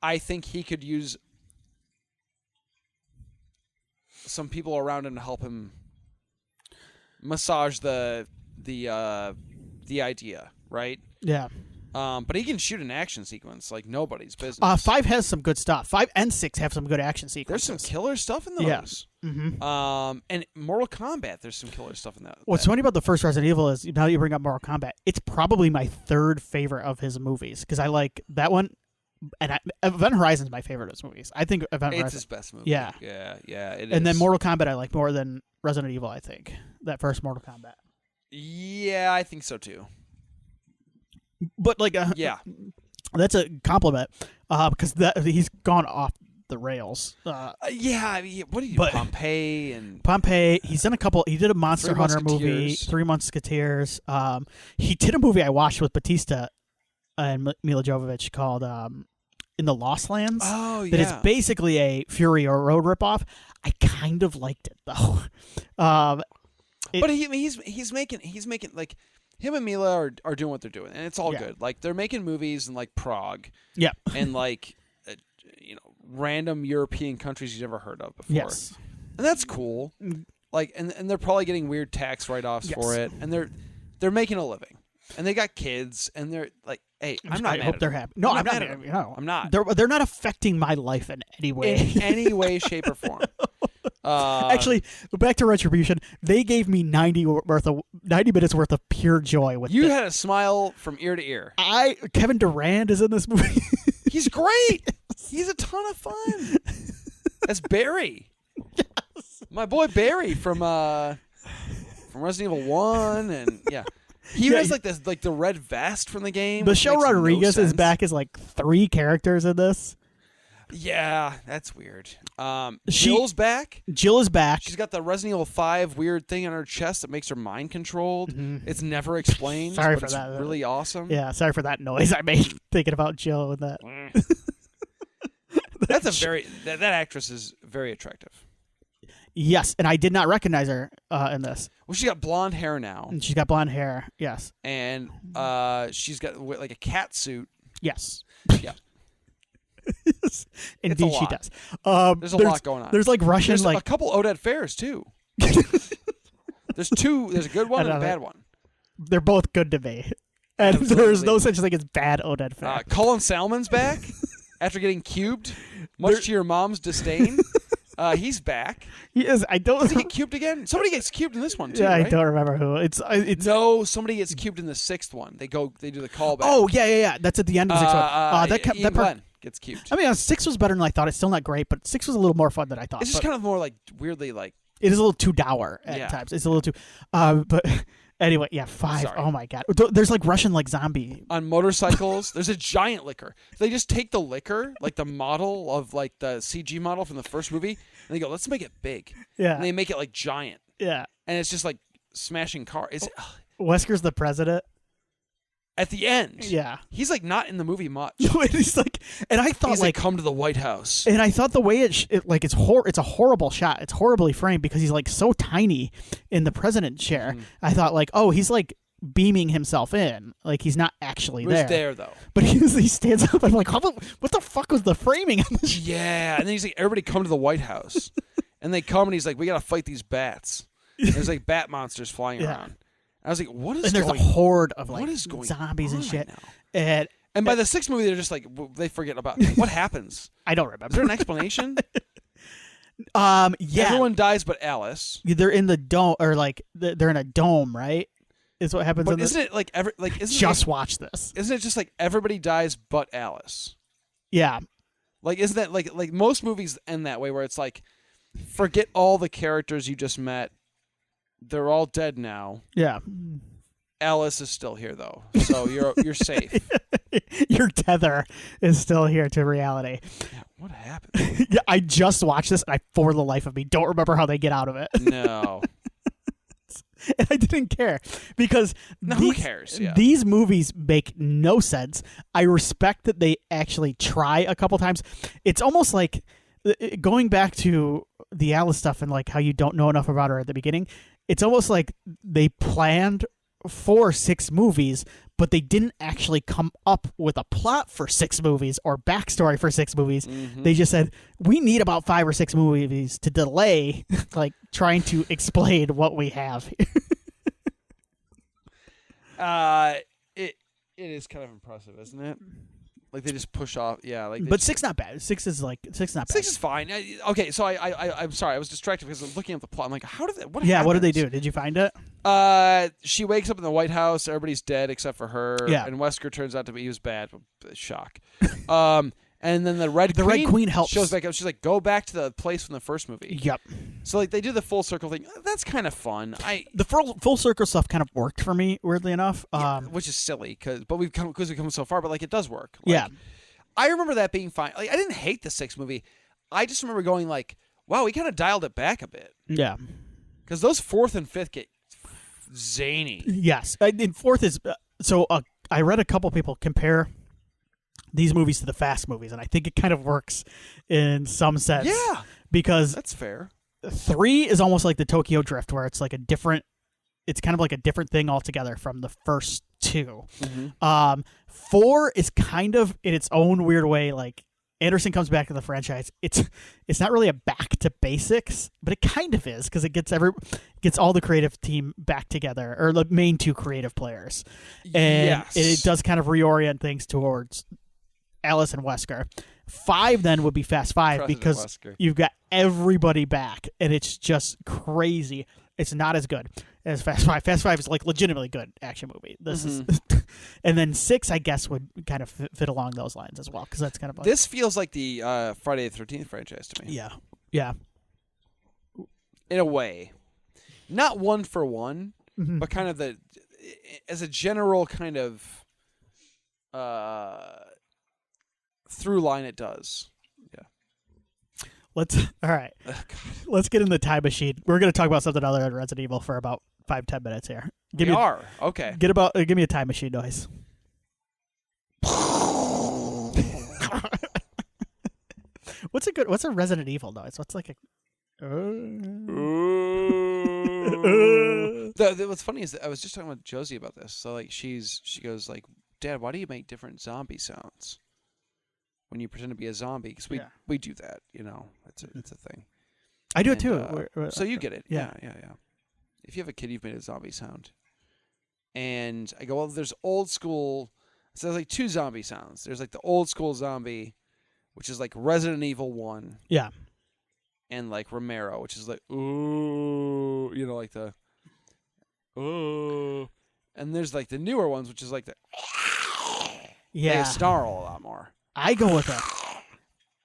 I think he could use some people around him to help him massage the idea, right? Yeah. But he can shoot an action sequence like nobody's business. 5 has some good stuff. 5 and 6 have some good action sequences. There's some killer stuff in those. Yeah. Mm-hmm. And Mortal Kombat, there's some killer stuff in that. What's funny about the first Resident Evil is, now that you bring up Mortal Kombat, it's probably my third favorite of his movies because I like that one. And Event Horizon's my favorite of his movies. I think Event Horizon. It's his best movie. Yeah. Yeah. And then Mortal Kombat I like more than Resident Evil, I think. That first Mortal Kombat. Yeah, I think so too. But like, yeah, that's a compliment because he's gone off the rails. Yeah, I mean, what did you do? Pompeii? He's done a couple. He did a Monster Hunter movie, Three Musketeers. He did a movie I watched with Batista and Mila Jovovich called In the Lost Lands. Oh yeah, that is basically a Fury or Road ripoff. I kind of liked it though. But he's making like. Him and Mila are doing what they're doing, and it's all good. Like, they're making movies in, like, Prague. Yeah. And, like, random European countries you've never heard of before. Yes. And that's cool. Like, and they're probably getting weird tax write-offs for it, and they're making a living. And they got kids, and they're like, hey, I'm not mad. I hope they're happy. No, I'm not. No, I'm not. They're not affecting my life in any way. In any way, shape, or form. Actually, back to Retribution. They gave me 90 minutes worth of pure joy with it. You had a smile from ear to ear. Kevin Durant is in this movie. He's great. He's a ton of fun. That's Barry. Yes. My boy Barry from Resident Evil 1, and yeah. He has like this, like the red vest from the game. Michelle Rodriguez is back as like 3 characters in this. Yeah, that's weird. Jill's back. Jill is back. She's got the Resident Evil 5 weird thing on her chest that makes her mind controlled. Mm-hmm. It's never explained. Sorry but for it's that. Really awesome. Yeah, sorry for that noise I made thinking about Jill and that. That actress is very attractive. Yes, and I did not recognize her in this. Well, she got blonde hair now. And she's got blonde hair. Yes. And she's got like a cat suit. Yes. Yeah. Indeed, she does. There's a lot going on. There's like Russian, there's like a couple Odette fairs too. There's two. There's a good one and a bad one. They're both good to me, and there's no such thing as bad Odette fair. Cullen Salmon's back after getting cubed, much to your mom's disdain. He's back. He is. Does he get cubed again? Somebody gets cubed in this one too. Yeah, right? I don't remember who. It's no. Somebody gets cubed in the 6th one. They do the callback. Oh yeah. That's at the end of the 6th one. Glenn gets cubed. I mean, 6 was better than I thought. It's still not great, but 6 was a little more fun than I thought. It's just kind of more like weirdly like. It is a little too dour at times. It's a little too. But anyway, yeah, 5. Sorry. Oh my god. There's like Russian like zombie on motorcycles. There's a giant liquor. They just take the liquor, like the model of like the CG model from the first movie, and they go, "Let's make it big." Yeah. And they make it like giant. Yeah. And it's just like smashing cars. Wesker's the president. At the end, yeah, he's like not in the movie much. He's like, and I thought he's like come to the White House, and I thought the way it's a horrible shot. It's horribly framed because he's like so tiny in the president chair. Mm-hmm. I thought like, oh, he's like beaming himself in. Like he's not actually He was there. there though. But he stands up and I'm like, what the fuck was the framing on this? Yeah, and then he's like, everybody come to the White House. And they come and he's like, we got to fight these bats. And there's like bat monsters flying around. I was like, what is going on? And there's a horde of like what is going zombies and shit. Right and by the sixth movie, they're just like, they forget about what happens. I don't remember. Is there an explanation? Yeah. Everyone dies but Alice. They're in the dome, or like they're in a dome, right? Is what happens. But isn't it like watch this? Isn't it just like everybody dies but Alice? Yeah. Like isn't that like most movies end that way where it's like, forget all the characters you just met. They're all dead now. Yeah. Alice is still here though, so you're safe. Your tether is still here to reality. Yeah, what happened? Yeah, I just watched this, and I, for the life of me, don't remember how they get out of it. No. And I didn't care because who cares? Yeah. These movies make no sense. I respect that they actually try a couple times. It's almost like going back to the Alice stuff and like how you don't know enough about her at the beginning. It's almost like they planned for 6 movies, but they didn't actually come up with a plot for 6 movies or backstory for 6 movies. Mm-hmm. They just said, we need about 5 or 6 movies to delay like trying to explain what we have. It is kind of impressive, isn't it? Like they just push off, yeah. Like, but 6 not bad. 6 is not bad. 6 is fine. Okay, so I'm sorry, I was distracted because I'm looking at the plot. I'm like, how did that? What? Yeah, happens? What did they do? Did you find it? She wakes up in the White House. Everybody's dead except for her. Yeah. And Wesker turns out to be he was bad. Shock. And then the Red Queen helps. Shows back up. She's like, go back to the place from the first movie. Yep. So like they do the full circle thing. That's kind of fun. The full circle stuff kind of worked for me, weirdly enough. Which is silly because we've come so far, but like it does work. Like, yeah. I remember that being fine. Like I didn't hate the 6th movie. I just remember going like, wow, we kind of dialed it back a bit. Yeah. Because those 4th and 5th get zany. Yes. And 4th is I read a couple people compare these movies to the Fast movies, and I think it kind of works in some sense. Yeah. Because that's fair. 3 is almost like the Tokyo Drift, where it's like it's kind of like a different thing altogether from the first 2. Mm-hmm. 4 is kind of in its own weird way, like Anderson comes back to the franchise. It's not really a back to basics, but it kind of is because it gets all the creative team back together, or the main 2 creative players, and yes. it does kind of reorient things towards Alice and Wesker. 5 then would be Fast 5 because Wesker. You've got everybody back, and it's just crazy. It's not as good as Fast 5. Fast 5 is like legitimately good action movie. This is, and then 6, I guess, would kind of fit along those lines as well because that's kind of like, this feels like the Friday the 13th franchise to me. Yeah, in a way, not one for one, but kind of as a general kind of through line. It does. All right. Let's get in the time machine. We're going to talk about something other than Resident Evil for about 5-10 minutes here. Okay. Give me a time machine noise. What's a Resident Evil noise? What's like a What's funny is that I was just talking with Josie about this. So like she goes like, Dad, why do you make different zombie sounds when you pretend to be a zombie? Because we do that, it's a thing. I do it too. So you get it. Yeah. If you have a kid, you've made a zombie sound. And I go, well, there's old school. So there's like 2 zombie sounds. There's like the old school zombie, which is like Resident Evil 1. Yeah. And like Romero, which is like, ooh, like the, ooh. And there's like the newer ones, which is like the, yeah. They snarl a lot more. I go with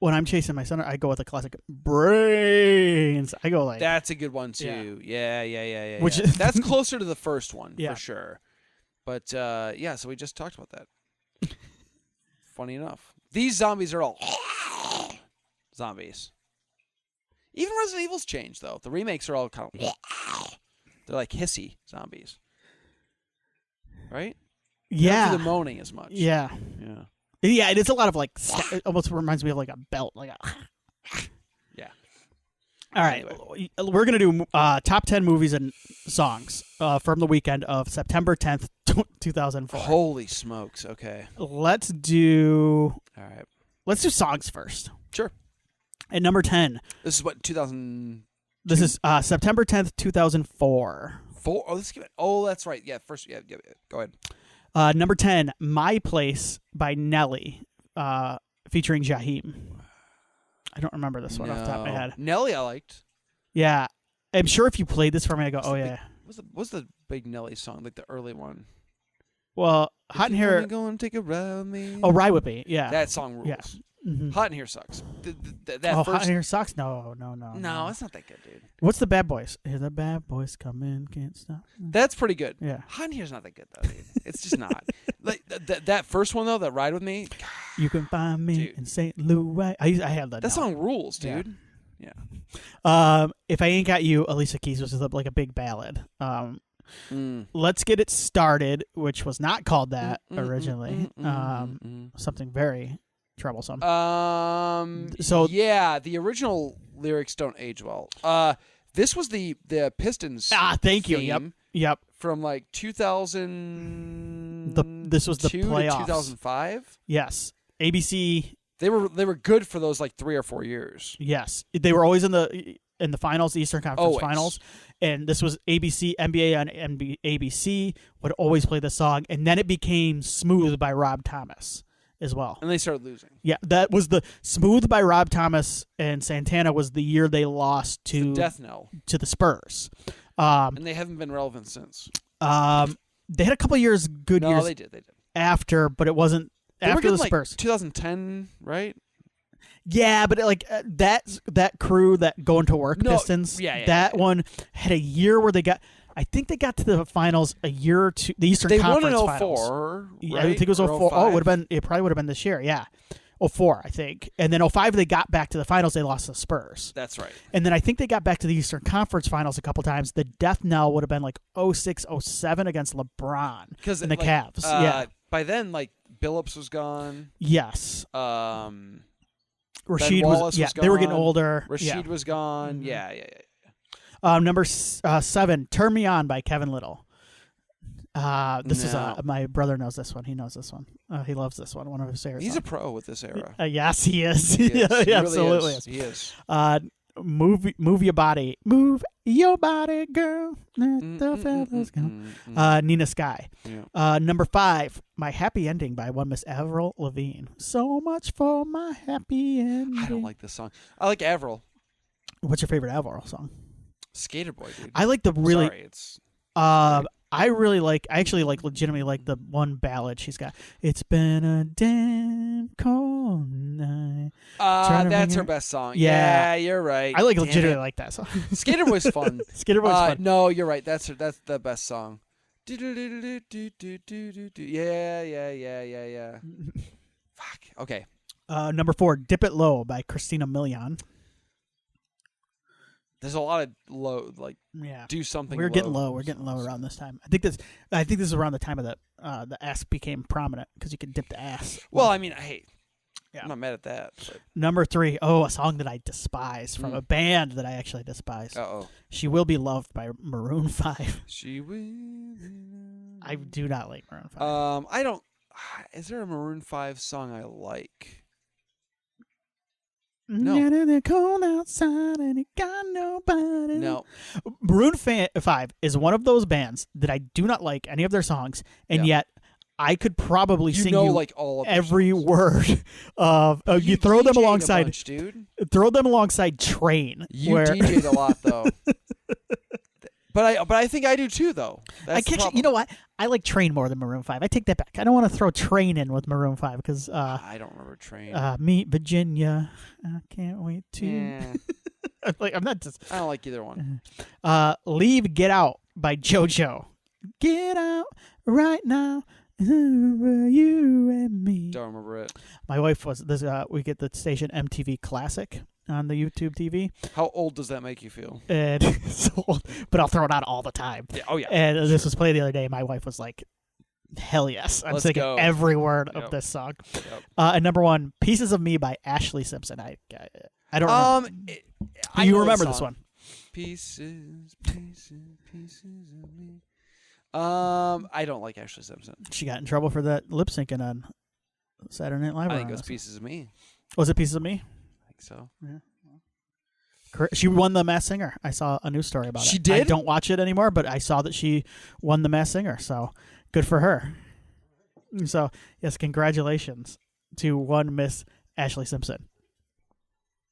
when I'm chasing my son, I go with a classic brains. I go like that's a good one too. Yeah. Which that's closer to the first one for sure. But so we just talked about that. Funny enough, these zombies are all zombies. Even Resident Evil's changed though. The remakes are all kind of they're like hissy zombies, right? Yeah, they don't do the moaning as much. Yeah. Yeah, and it's a lot of like, it almost reminds me of like a belt, like a. Yeah. All right, Anyway. we're going to do top 10 movies and songs from the weekend of September 10th, 2004. Holy smokes. Okay. Let's do All right. songs first. Sure. At number 10. This is what, 2004? This is September 10th, 2004. Oh, let's give it. Oh, that's right. Yeah, first. Yeah, go ahead. Number 10, My Place by Nelly, featuring Jaheim. I don't remember this one off the top of my head. Nelly, I liked. Yeah. I'm sure if you played this for me, I go, yeah. What's the big Nelly song, like the early one? Well, Hot in Here. Go and take a ride with me. Oh, Ride With Me. Yeah. That song rules. Yeah. Mm-hmm. Hot in Here sucks. Hot in Here sucks? No. No, it's not that good, dude. What's the Bad Boys? Hear the bad boys come in, can't stop. That's pretty good. Yeah. Hot in Here's not that good, though, dude. It's just not. Like that first one, though, that Ride With Me. God, you can find me dude. in St. Louis. I had that. That song rules, dude. Yeah. If I Ain't Got You, Alicia Keys was like a big ballad. Let's Get It Started, which was not called that originally. Something very troublesome. So yeah, the original lyrics don't age well. This was the Pistons. Thank you. Yep. From like 2000. This was the playoffs. 2005. Yes. ABC. They were good for those like 3 or 4 years. Yes, they were always in the finals, the Eastern Conference Finals, and this was ABC, NBA on ABC would always play the song, and then it became Smooth by Rob Thomas as well. And they started losing. Yeah, that was the Smooth by Rob Thomas and Santana was the year they lost to the death knell to the Spurs. And they haven't been relevant since. They had a couple years, good years. No, they did. After, but it wasn't after the Spurs. Like 2010, right? Yeah, but that crew that going to work Pistons, one had a year where I think they got to the finals a year or two. The Eastern Conference won in Finals. 04, right? I think it was 04. Oh, it probably would have been this year. Yeah, 04, I think. And then 05, they got back to the finals. They lost to the Spurs. That's right. And then I think they got back to the Eastern Conference Finals a couple times. The death knell would have been like 06, 07 against LeBron and the Cavs. Yeah. By then, like Billups was gone. Yes. Rasheed was gone. They were getting older. Rasheed was gone. Mm-hmm. Yeah. Number 7, Turn Me On by Kevin Little. This is my brother knows this one. He knows this one. He loves this one. One of his favorite. He's songs. a pro with this era. Yes, he is. He absolutely is. He is. Move your body, girl. Let the fellas go. Nina Sky. Yeah. Number 5, My Happy Ending by one Miss Avril Lavigne. So much for my happy ending. I don't like this song. I like Avril. What's your favorite Avril song? Skater Boy, dude. I like the really. Sorry, it's. I actually legitimately like the one ballad she's got. It's been a damn cold night. That's her best song. Yeah, you're right. I legitimately like that song. Skater Boy's fun. Skater Boy's fun. No, you're right. That's the best song. Yeah. Fuck. Okay. Number 4, Dip It Low by Christina Milian. There's a lot of low, do something. We're getting low. We're getting low around this time. I think this is around the time of the ass became prominent because you could dip the ass. Well, I mean, I'm not mad at that. But. Number 3, a song that I despise from a band that I actually despise. She Will Be Loved by Maroon 5. She will. I do not like Maroon 5. I don't. Is there a Maroon 5 song I like? No. They're cold outside and you got nobody. No. Maroon 5 is one of those bands that I do not like any of their songs, and yet I could probably sing like all of every word of. You throw them alongside, dude. Throw them alongside Train. You DJ'd a lot though. But I think I do too, though. You know what? I like Train more than Maroon 5. I take that back. I don't want to throw Train in with Maroon 5 because I don't remember Train. Meet Virginia. I can't wait to. Yeah. I'm not just. I don't like either one. Leave Get Out by JoJo. Get out right now. You and me. Don't remember it. My wife was this. We get the station MTV Classic on the YouTube TV. How old does that make you feel? And it's old, but I'll throw it on all the time. Yeah. Oh yeah. And this was played the other day. My wife was like, "Hell yes, I'm singing every word of this song." Yep. And number 1, "Pieces of Me" by Ashley Simpson. I I don't remember. I you know the remember this song. one? Pieces, pieces, pieces of me. I don't like Ashley Simpson. She got in trouble for that lip syncing on Saturday Night Live. I think it was Pieces of Me. Was it Pieces of Me? I think so. Yeah. She won the Masked Singer. I saw a news story about it. She did? I don't watch it anymore, but I saw that she won the Masked Singer. So good for her. So yes, congratulations to one Miss Ashley Simpson.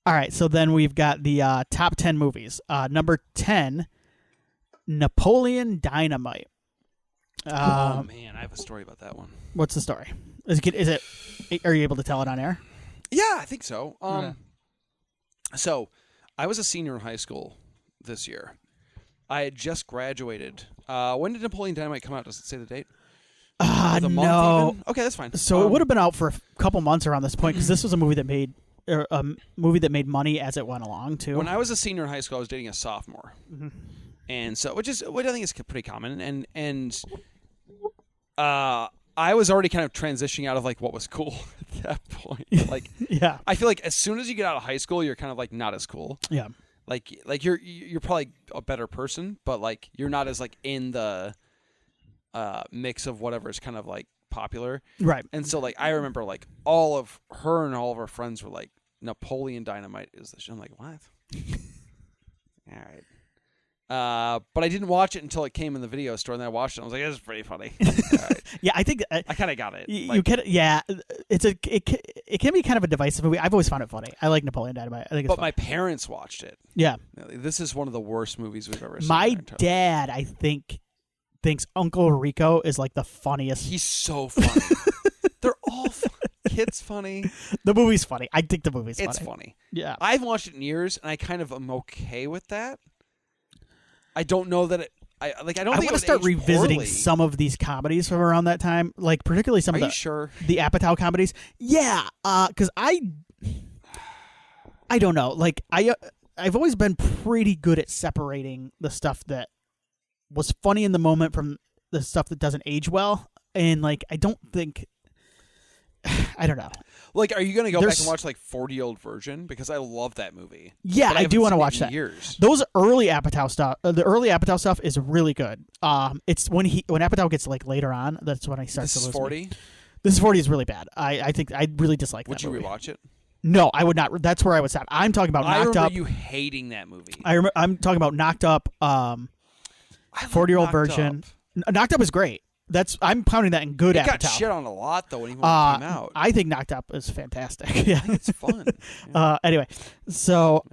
All right, so then we've got the top 10 movies. Number 10, Napoleon Dynamite. Oh man, I have a story about that one. What's the story? Is it? Are you able to tell it on air? Yeah, I think so. Okay. So I was a senior in high school this year. I had just graduated. When did Napoleon Dynamite come out? Does it say the date? The month No. even? Okay, that's fine. So it would have been out for a couple months around this point because this was a movie that made money as it went along too. When I was a senior in high school, I was dating a sophomore, and so what I think is pretty common. And I was already kind of transitioning out of like what was cool at that point. Like, yeah, I feel like as soon as you get out of high school, you're kind of like not as cool. yeah, Like you're probably a better person, but like you're not as like in the mix of whatever is kind of like popular. right. And so like I remember like all of her and all of her friends were like, Napoleon Dynamite is the show. I'm like, what? All right. But I didn't watch it until it came in the video store, and then I watched it. And I was like, "This is pretty funny." All right. Yeah, I think I kind of got it. you can. Yeah, it can be kind of a divisive movie. I've always found it funny. I like Napoleon Dynamite. I think it's But fun. my parents watched it. Yeah, This is one of the worst movies we've ever seen. my dad, I think, thinks Uncle Rico is like the funniest. He's so funny. They're all Kid's funny. The movie's funny. I think the movie's funny. It's funny. Yeah. I haven't watched it in years, and I kind of am okay with that. I don't know that it. I don't think I want it to would start age revisiting poorly. some of these comedies from around that time, like particularly some Are of you the sure? the Apatow comedies. Yeah, because I don't know. Like I've always been pretty good at separating the stuff that was funny in the moment from the stuff that doesn't age well, and like I don't think. I don't know. Like, are you going to go back and watch like 40-Year-Old Virgin? Because I love that movie. Yeah, But I do want to haven't watch seen it in that. Years. Those early Apatow stuff, the early Apatow stuff is really good. It's when Apatow gets like later on, that's when I start This to is lose 40. me. This is 40 is really bad. I think I really dislike Would that you movie. rewatch it? No, I would not. That's where I would stop. I'm talking about I Knocked remember Up. you hating that movie. I'm talking about Knocked Up. 40-Year-Old Virgin. Knocked Up is great. I'm pounding that in good It got Apatow. shit on a lot though when it came out. I think Knocked Up is fantastic. Yeah, it's fun. Yeah. Anyway, so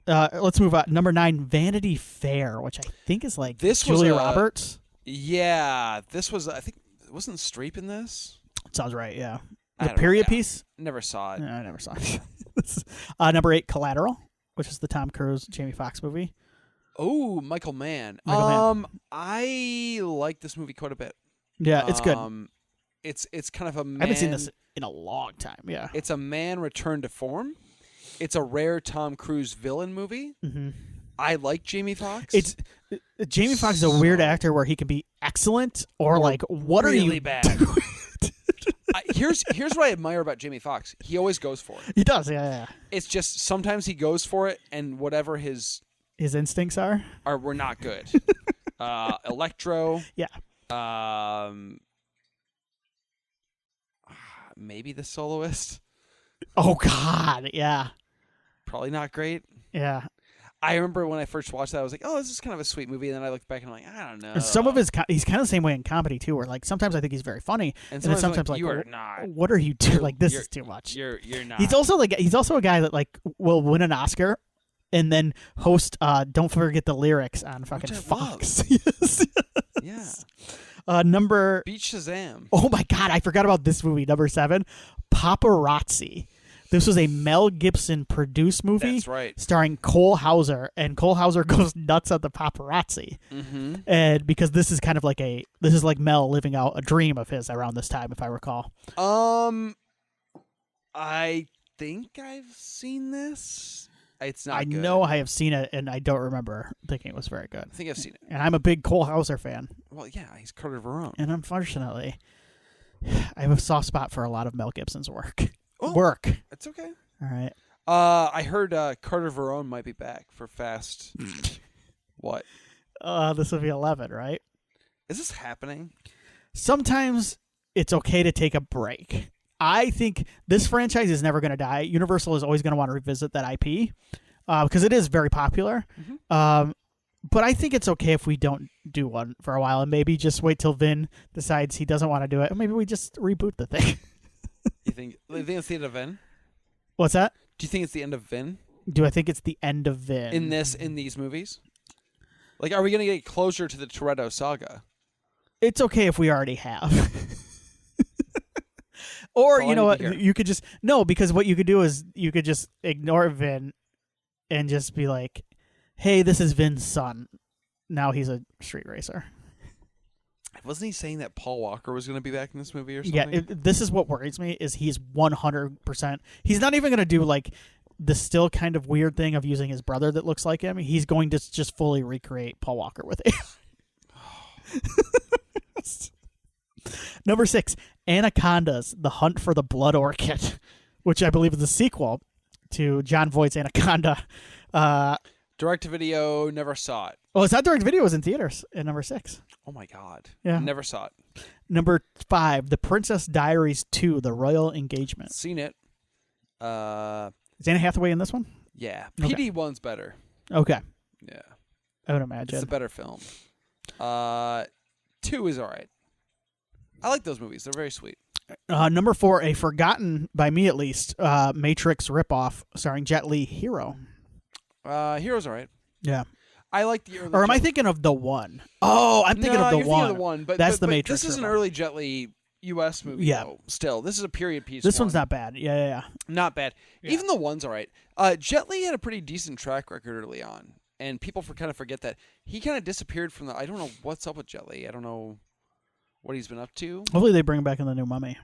let's move on. Number 9, Vanity Fair, which I think is like This was Julia a- Roberts. Yeah, this was. I think wasn't Streep in this. Sounds right. Yeah, I the don't know, period yeah. piece. Never saw it. No, I never saw it. Number 8, Collateral, which is the Tom Cruise Jamie Foxx movie. Oh, Michael Mann. Michael Mann. I like this movie quite a bit. Yeah, it's good. It's kind of a man. I haven't seen this in a long time. Yeah. It's a man returned to form. It's a rare Tom Cruise villain movie. Mm-hmm. I like Jamie Foxx. It's Jamie Foxx is a weird actor where he can be excellent or like what really are you bad. Here's what I admire about Jamie Foxx. He always goes for it. He does. Yeah. It's just sometimes he goes for it, and whatever his instincts are were not good. Electro. Yeah. Maybe The Soloist. Oh God. Yeah. Probably not great. Yeah. I remember when I first watched that, I was like, "Oh, this is kind of a sweet movie." And then I looked back and I'm like, "I don't know." Some of he's kind of the same way in comedy too, where like sometimes I think he's very funny, and then sometimes like, like you are not. what are you doing? Like this is too much. You're not. He's also a guy that like will win an Oscar and then host Don't Forget the Lyrics on fucking Fox. Yes. Yeah. Number Beat Shazam. Oh my God, I forgot about this movie. Number 7, Paparazzi. This was a Mel Gibson produced movie. That's right. Starring Cole Hauser, and Cole Hauser goes nuts at the paparazzi. Mm-hmm. And because this is kind of like Mel living out a dream of his around this time, if I recall. I think I've seen this. It's not. I good. know I have seen it, and I don't remember thinking it was very good. I think I've seen it. And I'm a big Cole Hauser fan. Well, yeah, he's Carter Verone. And unfortunately, I have a soft spot for a lot of Mel Gibson's work. Oh. Work. It's okay. All right. I heard Carter Verone might be back for Fast. What? This will be 11, right? Is this happening? Sometimes it's okay to take a break. I think this franchise is never going to die. Universal is always going to want to revisit that IP because it is very popular. Mm-hmm. But I think it's okay if we don't do one for a while and maybe just wait till Vin decides he doesn't want to do it. And maybe we just reboot the thing. You think it's the end of Vin? What's that? Do you think it's the end of Vin? Do I think it's the end of Vin? In these movies? Like, are we going to get closer to the Toretto saga? It's okay if we already have. Or, you know what, you could just... No, because what you could do is you could just ignore Vin and just be like, hey, this is Vin's son. Now he's a street racer. Wasn't he saying that Paul Walker was going to be back in this movie or something? Yeah, this is what worries me, is he's 100%... He's not even going to do, like, the still kind of weird thing of using his brother that looks like him. He's going to just fully recreate Paul Walker with it. Number 6, Anacondas, The Hunt for the Blood Orchid, which I believe is the sequel to John Voight's Anaconda. Direct-to-video, never saw it. Oh, it's not direct-to-video. It was in theaters at number 6. Oh, my God. Yeah. Never saw it. Number 5, The Princess Diaries 2, The Royal Engagement. Seen it. Is Anne Hathaway in this one? Yeah. Okay. PD1's better. Okay. Yeah. I would imagine. It's a better film. 2 is all right. I like those movies. They're very sweet. Number 4, a forgotten, by me at least, Matrix ripoff starring Jet Li, Hero. Hero's all right. Yeah. I like the early... Or am I thinking of The One? Oh, I'm thinking of The you're One. Thinking of The One, but that's the but Matrix this is an ripoff. early Jet Li U.S. movie, though, still. This is a period piece. This one's not bad. Yeah. Not bad. Yeah. Even The One's all right. Jet Li had a pretty decent track record early on, and people kind of forget that. He kind of disappeared from the... I don't know what's up with Jet Li. I don't know what he's been up to. Hopefully they bring him back in the new Mummy.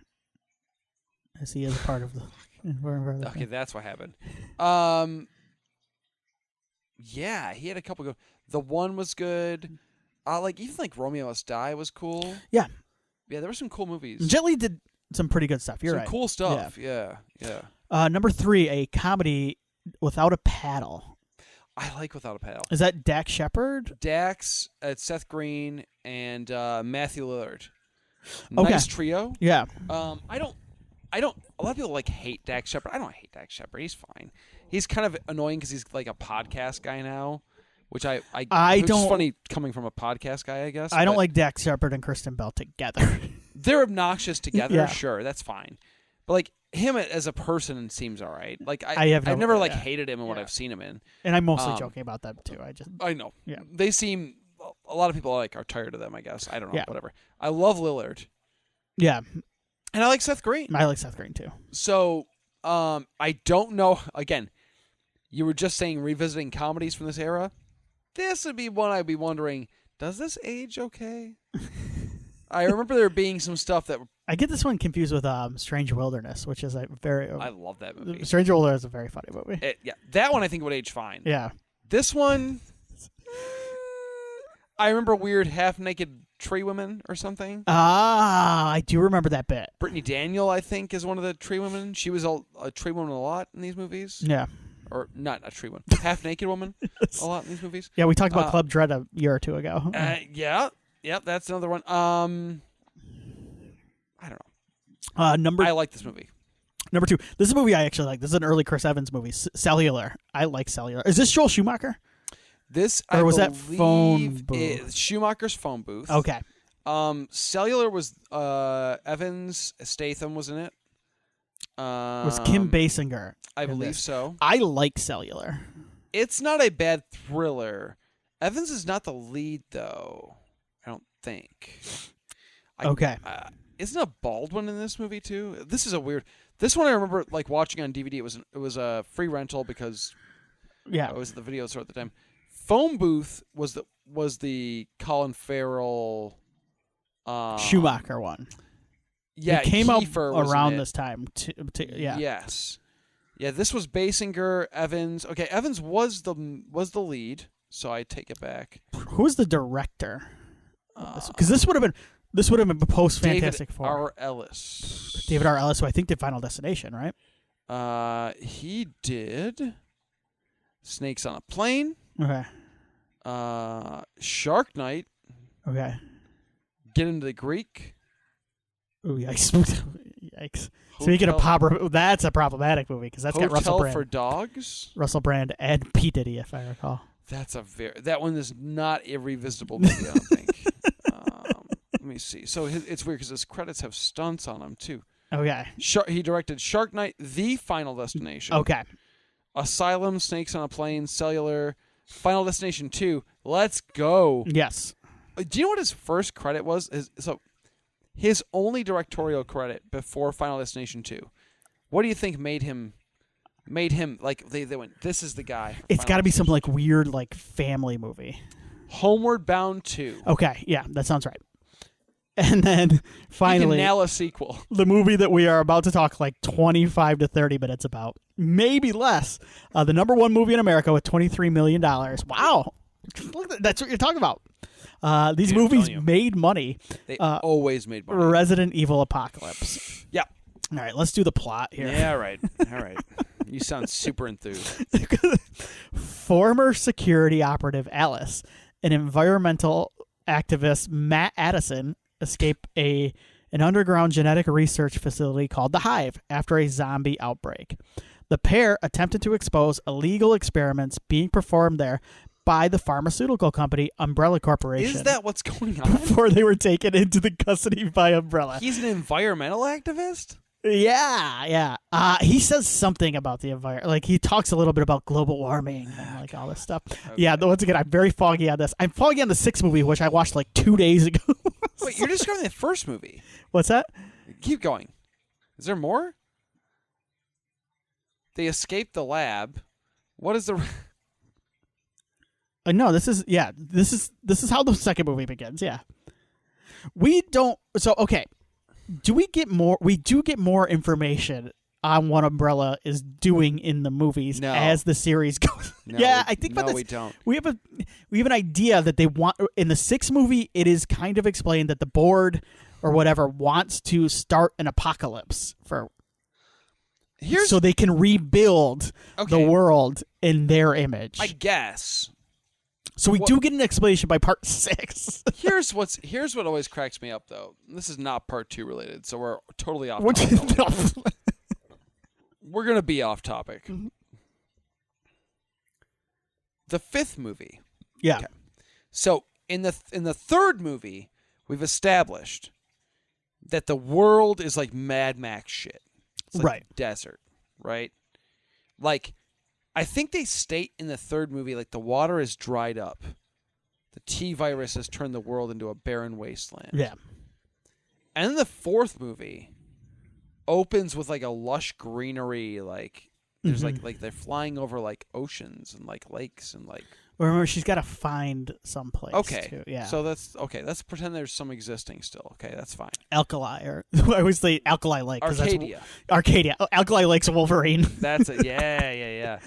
As he is a part of the... Okay, that's what happened. Yeah, he had a couple good... The One was good. Even Romeo Must Die was cool. Yeah. Yeah, there were some cool movies. Jet Li did some pretty good stuff. You're some right. cool stuff. Yeah. Number 3, a comedy Without a Paddle. I like Without a Paddle. Is that Dax Shepard? Dax, Seth Green, and Matthew Lillard. Okay. Nice trio. Yeah. I don't. A lot of people hate Dax Shepard. I don't hate Dax Shepard. He's fine. He's kind of annoying because he's like a podcast guy now, which I don't. It's funny coming from a podcast guy, I guess. I don't like Dax Shepard and Kristen Bell together. They're obnoxious together. Yeah. Sure, that's fine. But him as a person seems all right. I've never hated him in what I've seen him in. And I'm mostly joking about that too. I know. Yeah. They seem... A lot of people are tired of them, I guess. I don't know. Yeah. Whatever. I love Lillard. Yeah. And I like Seth Green. I like Seth Green too. So, I don't know. Again, you were just saying revisiting comedies from this era. This would be one I'd be wondering, does this age okay? I remember there being some stuff that... I get this one confused with Strange Wilderness, which is a very... I love that movie. Strange Wilderness is a very funny movie. That one I think would age fine. Yeah. This one... I remember weird half-naked tree women or something. I do remember that bit. Brittany Daniel, I think, is one of the tree women. She was a tree woman a lot in these movies. Yeah. Or not a tree woman. Half-naked woman a lot in these movies. Yeah, we talked about Club Dread a year or two ago. Yeah. Yep, that's another one. I don't know. I like this movie. Number 2. This is a movie I actually like. This is an early Chris Evans movie. Cellular. I like Cellular. Is this Joel Schumacher? This, or was that Phone Booth? Schumacher's Phone Booth. Okay. Cellular was Evans. Statham was in it. It was Kim Basinger. I believe so. I like Cellular. It's not a bad thriller. Evans is not the lead, though. I don't think. Okay. Isn't a Baldwin in this movie too? This is a weird. This one I remember watching on DVD. It was a free rental because it was at the video store at the time. Phone Booth was the Colin Farrell Schumacher one. Yeah, it came Kiefer out around this time. Yeah. Yes. Yeah, this was Basinger, Evans. Okay, Evans was the lead, so I take it back. Who's the director? Because this would have been post Fantastic Four. David R. Ellis. David R. Ellis, who I think did Final Destination, right? He did Snakes on a Plane, Okay. Shark Night, Okay. Get Into the Greek. Ooh, yikes. Yikes. Speaking of that's a problematic movie because that's got Russell Hotel Brand. for Dogs. Russell Brand and P. Diddy, if I recall. That one is not a revisitable movie, I don't think. Let me see. So it's weird because his credits have stunts on them too. Okay. He directed Shark Night, The Final Destination. Okay. Asylum, Snakes on a Plane, Cellular, Final Destination 2. Let's go. Yes. Do you know what his first credit was? His only directorial credit before Final Destination 2. What do you think made him like they went, this is the guy. It's got to be some like weird like family movie. Homeward Bound 2. Okay, yeah, that sounds right. And then finally, you can nail a sequel. The movie that we are about to talk like 25 to 30 minutes about, maybe less. The number one movie in America with $23 million. Wow. That's what you're talking about. These movies made money. They always made money. Resident Evil Apocalypse. Yeah. All right, let's do the plot here. Yeah, right. All right. You sound super enthused. Former security operative Alice and environmental activist Matt Addison escape an underground genetic research facility called The Hive after a zombie outbreak. The pair attempted to expose illegal experiments being performed there by the pharmaceutical company Umbrella Corporation. Is that what's going on? Before they were taken into the custody by Umbrella. He's an environmental activist? Yeah. He says something about the environment. Like, he talks a little bit about global warming and, like, all this stuff. Okay. Yeah, once again, I'm very foggy on this. I'm foggy on the 6th movie, which I watched, like, 2 days ago. Wait, you're describing the first movie. What's that? Keep going. Is there more? They escaped the lab. What is the... No, this is how the second movie begins, yeah. We don't... So, okay. Do we get more? We do get more information on what Umbrella is doing in the movies as the series goes. I think about this. We don't. We have an idea that they want in the 6th movie. It is kind of explained that the board or whatever wants to start an apocalypse so they can rebuild the world in their image. I guess. So we do get an explanation by part 6. Here's what always cracks me up, though. This is not part 2 related, so we're totally off topic. We're going to be off topic. Mm-hmm. The 5th movie. Yeah. Okay. So in the 3rd movie, we've established that the world is like Mad Max shit. It's like desert, right? Like, I think they state in the 3rd movie, like, the water is dried up. The T-virus has turned the world into a barren wasteland. Yeah. And then the 4th movie opens with, like, a lush greenery, like, there's, like they're flying over, like, oceans and, like, lakes and, like... Remember, she's got to find someplace, too. Yeah. So let's pretend there's some existing still. Okay, that's fine. Alkali, or I always say Alkali Lake. Arcadia. Arcadia. Oh, Alkali Lake's Wolverine. That's it. Yeah.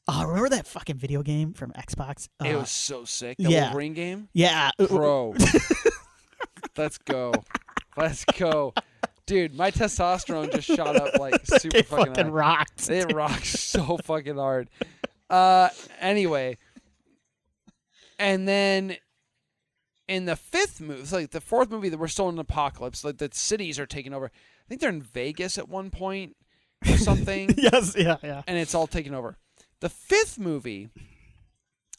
Remember that fucking video game from Xbox? It was so sick. The Wolverine game? Yeah. Bro. Let's go. Dude, my testosterone just shot up like super fucking rocked. It rocks so fucking hard. Anyway. And then in the 5th movie, it's like the 4th movie that we're still in an apocalypse, like the cities are taking over. I think they're in Vegas at one point or something. Yes, yeah. And it's all taken over. The 5th movie,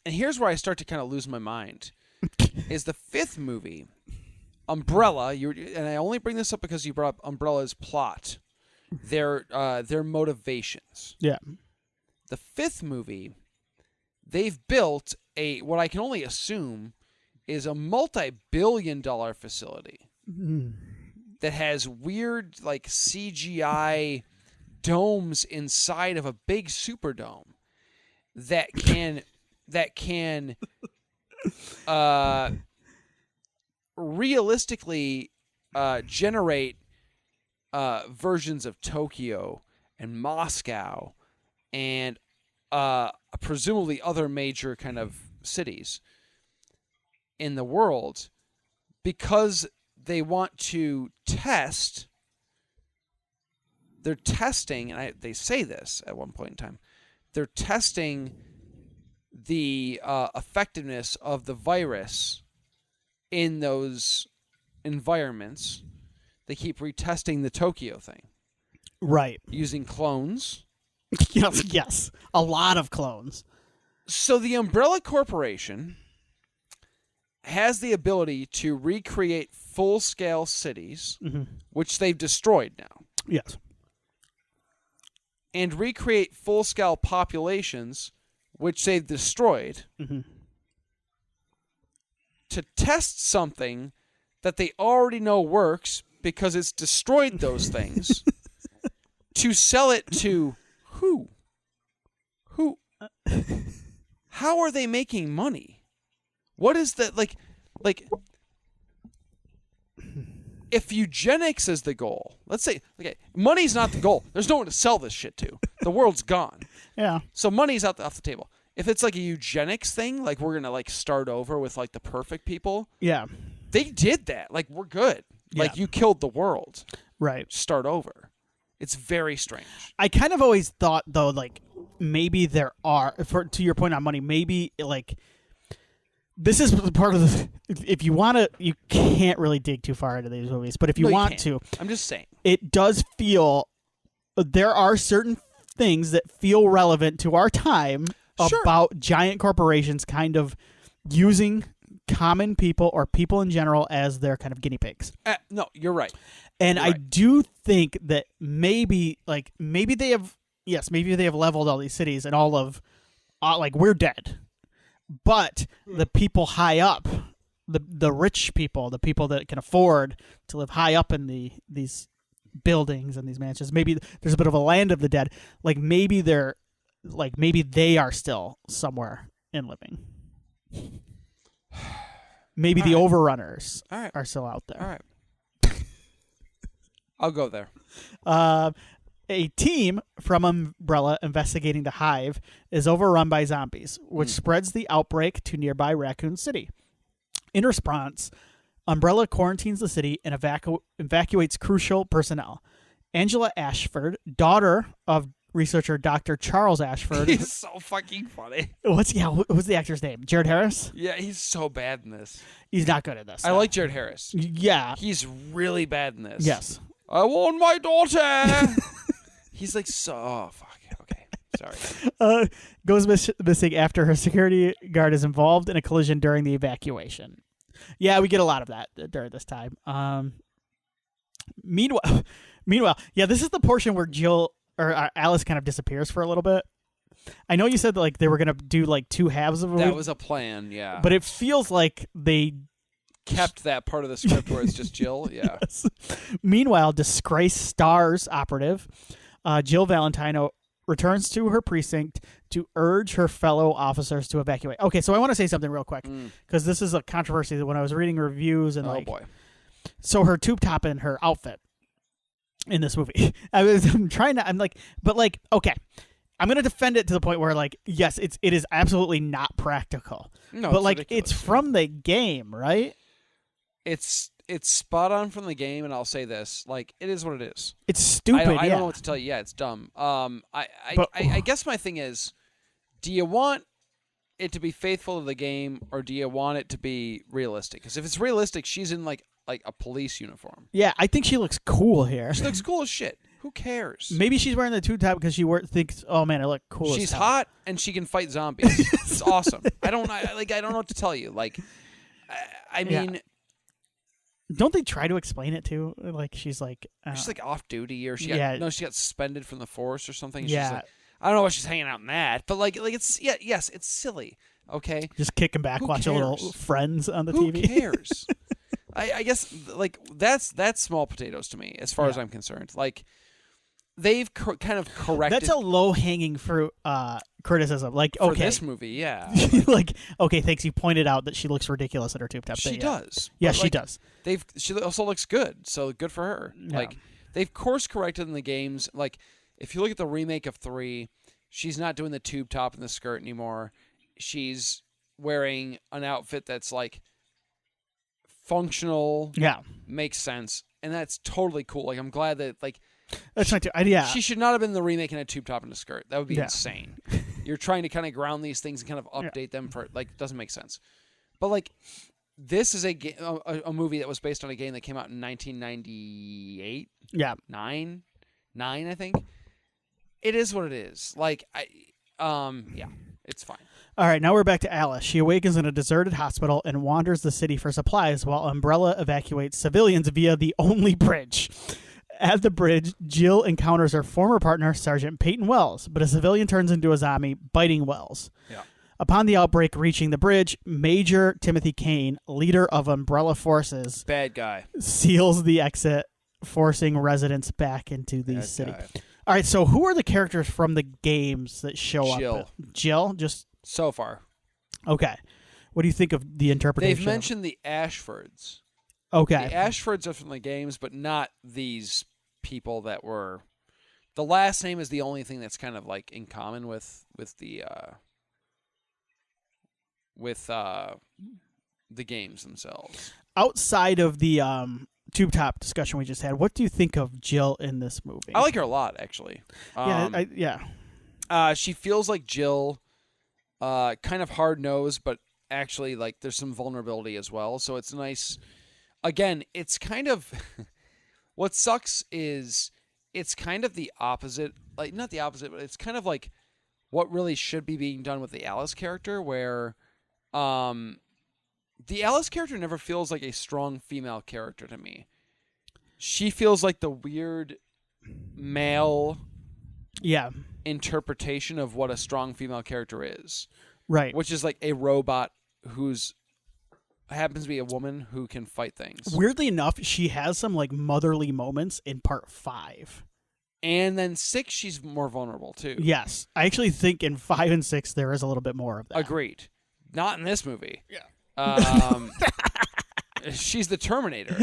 and here's where I start to kind of lose my mind, is the 5th movie, Umbrella, and I only bring this up because you brought up Umbrella's plot, their motivations. Yeah. The 5th movie, they've built what I can only assume is a multi-billion-dollar facility that has weird, like, CGI domes inside of a big Superdome that can realistically generate versions of Tokyo and Moscow and presumably other major kind of cities in the world because they want to test they're testing, and they say this at one point in time, they're testing the effectiveness of the virus in those environments. They keep retesting the Tokyo thing. Right. Using clones. Yes. A lot of clones. So the Umbrella Corporation has the ability to recreate full-scale cities, which they've destroyed now. Yes. And recreate full-scale populations, which they've destroyed, to test something that they already know works because it's destroyed those things, to sell it to who? Who? How are they making money? What is that, like, if eugenics is the goal, let's say, okay, money's not the goal. There's no one to sell this shit to. The world's gone. Yeah. So money's off the table. If it's like a eugenics thing, like we're going to like start over with like the perfect people. Yeah. They did that. Like we're good. Yeah. Like you killed the world. Right. Start over. It's very strange. I kind of always thought though, like maybe there are, to your point on money, maybe like this is part of the, if you want to, you can't really dig too far into these movies, but if you want to, I'm just saying, it does feel, there are certain things that feel relevant to our time about giant corporations kind of using common people or people in general as their kind of guinea pigs. No, you're right. And I do think that maybe they have, maybe they have leveled all these cities and all of, like, we're dead. But the people high up, the rich people, the people that can afford to live high up in these buildings and these mansions, maybe there's a bit of a land of the dead. Like maybe maybe they are still somewhere in living. Maybe the overrunners are still out there. All right. I'll go there. A team from Umbrella investigating the hive is overrun by zombies, which spreads the outbreak to nearby Raccoon City. In response, Umbrella quarantines the city and evacuates crucial personnel. Angela Ashford, daughter of researcher Dr. Charles Ashford. He's so fucking funny. What's the actor's name? Jared Harris? Yeah, he's so bad in this. He's not good at this. I like Jared Harris. Yeah. He's really bad in this. Yes. I want my daughter. He's like, so, fuck. Okay. Sorry. Goes missing after her security guard is involved in a collision during the evacuation. Yeah, we get a lot of that during this time. Meanwhile, yeah, this is the portion where Alice kind of disappears for a little bit. I know you said that like they were gonna do like two halves of a movie. That was a plan, yeah. But it feels like they kept that part of the script where it's just Jill. Yeah. Yes. Meanwhile, disgraced Stars operative Jill Valentino returns to her precinct to urge her fellow officers to evacuate. Okay, so I want to say something real quick because this is a controversy that when I was reading reviews and boy. So her tube top and her outfit in this movie, okay, I'm gonna defend it to the point where like, yes, it is absolutely not practical. No, but like ridiculous. it's from the game, right? It's spot on from the game, and I'll say this: like, it is what it is. It's stupid. I don't know what to tell you. Yeah, it's dumb. I guess my thing is, do you want it to be faithful to the game, or do you want it to be realistic? Because if it's realistic, she's in like a police uniform. Yeah, I think she looks cool here. She looks cool as shit. Who cares? Maybe she's wearing the tube top because she thinks, "Oh man, I look cool." She's hot and she can fight zombies. It's awesome. I don't know what to tell you. Like, I mean. Yeah. Don't they try to explain it too? Like she's like off duty, or she got suspended from the force or something. Yeah, she's like, I don't know why she's hanging out in that, but like it's yes, it's silly. Okay, just kicking back, watching little Friends on the TV. Who cares? I guess like that's small potatoes to me as far as I'm concerned. Like they've kind of corrected. That's a low hanging fruit criticism. Like for this movie, yeah. Like okay, thanks. You pointed out that she looks ridiculous in her tube top. She does. Yeah, she does. She also looks good, so good for her. Yeah. Like they've course corrected in the games. Like if you look at the remake of 3, she's not doing the tube top and the skirt anymore. She's wearing an outfit that's like functional. Yeah, makes sense, and that's totally cool. Like I'm glad that like That's not too. Yeah. She should not have been the remake in a tube top and a skirt. That would be Yeah. insane. You're trying to kind of ground these things and kind of update them for like doesn't make sense. But like this is a movie that was based on a game that came out in 1998. Yeah. Nine, I think. It is what it is. Like yeah, it's fine. All right, now we're back to Alice. She awakens in a deserted hospital and wanders the city for supplies while Umbrella evacuates civilians via the only bridge. At the bridge, Jill encounters her former partner, Sergeant Peyton Wells, but a civilian turns into a zombie, biting Wells. Yeah. Upon the outbreak reaching the bridge, Major Timothy Kane, leader of Umbrella forces, Bad guy. seals the exit, forcing residents back into the city. All right, so who are the characters from the games that show up? Jill? Just so far. okay. What do you think of the interpretation? They've mentioned the Ashfords. Okay. The Ashfords are from the games, but not these people that were. The last name is the only thing that's kind of like in common with the games themselves. Outside of the tube top discussion we just had, what do you think of Jill in this movie? I like her a lot, actually. She feels like Jill, kind of hard nosed, but actually like there's some vulnerability as well. So it's nice. Again, it's kind of what sucks is it's kind of the opposite. Like not the opposite, but it's kind of like what really should be being done with the Alice character, where the Alice character never feels like a strong female character to me. She feels like the weird male interpretation of what a strong female character is. Right. Which is like a robot who's happens to be a woman who can fight things. Weirdly enough, she has some like motherly moments in part 5. And then 6, she's more vulnerable too. Yes. I actually think in 5 and 6 there is a little bit more of that. Agreed. Not in this movie. Yeah. She's the Terminator.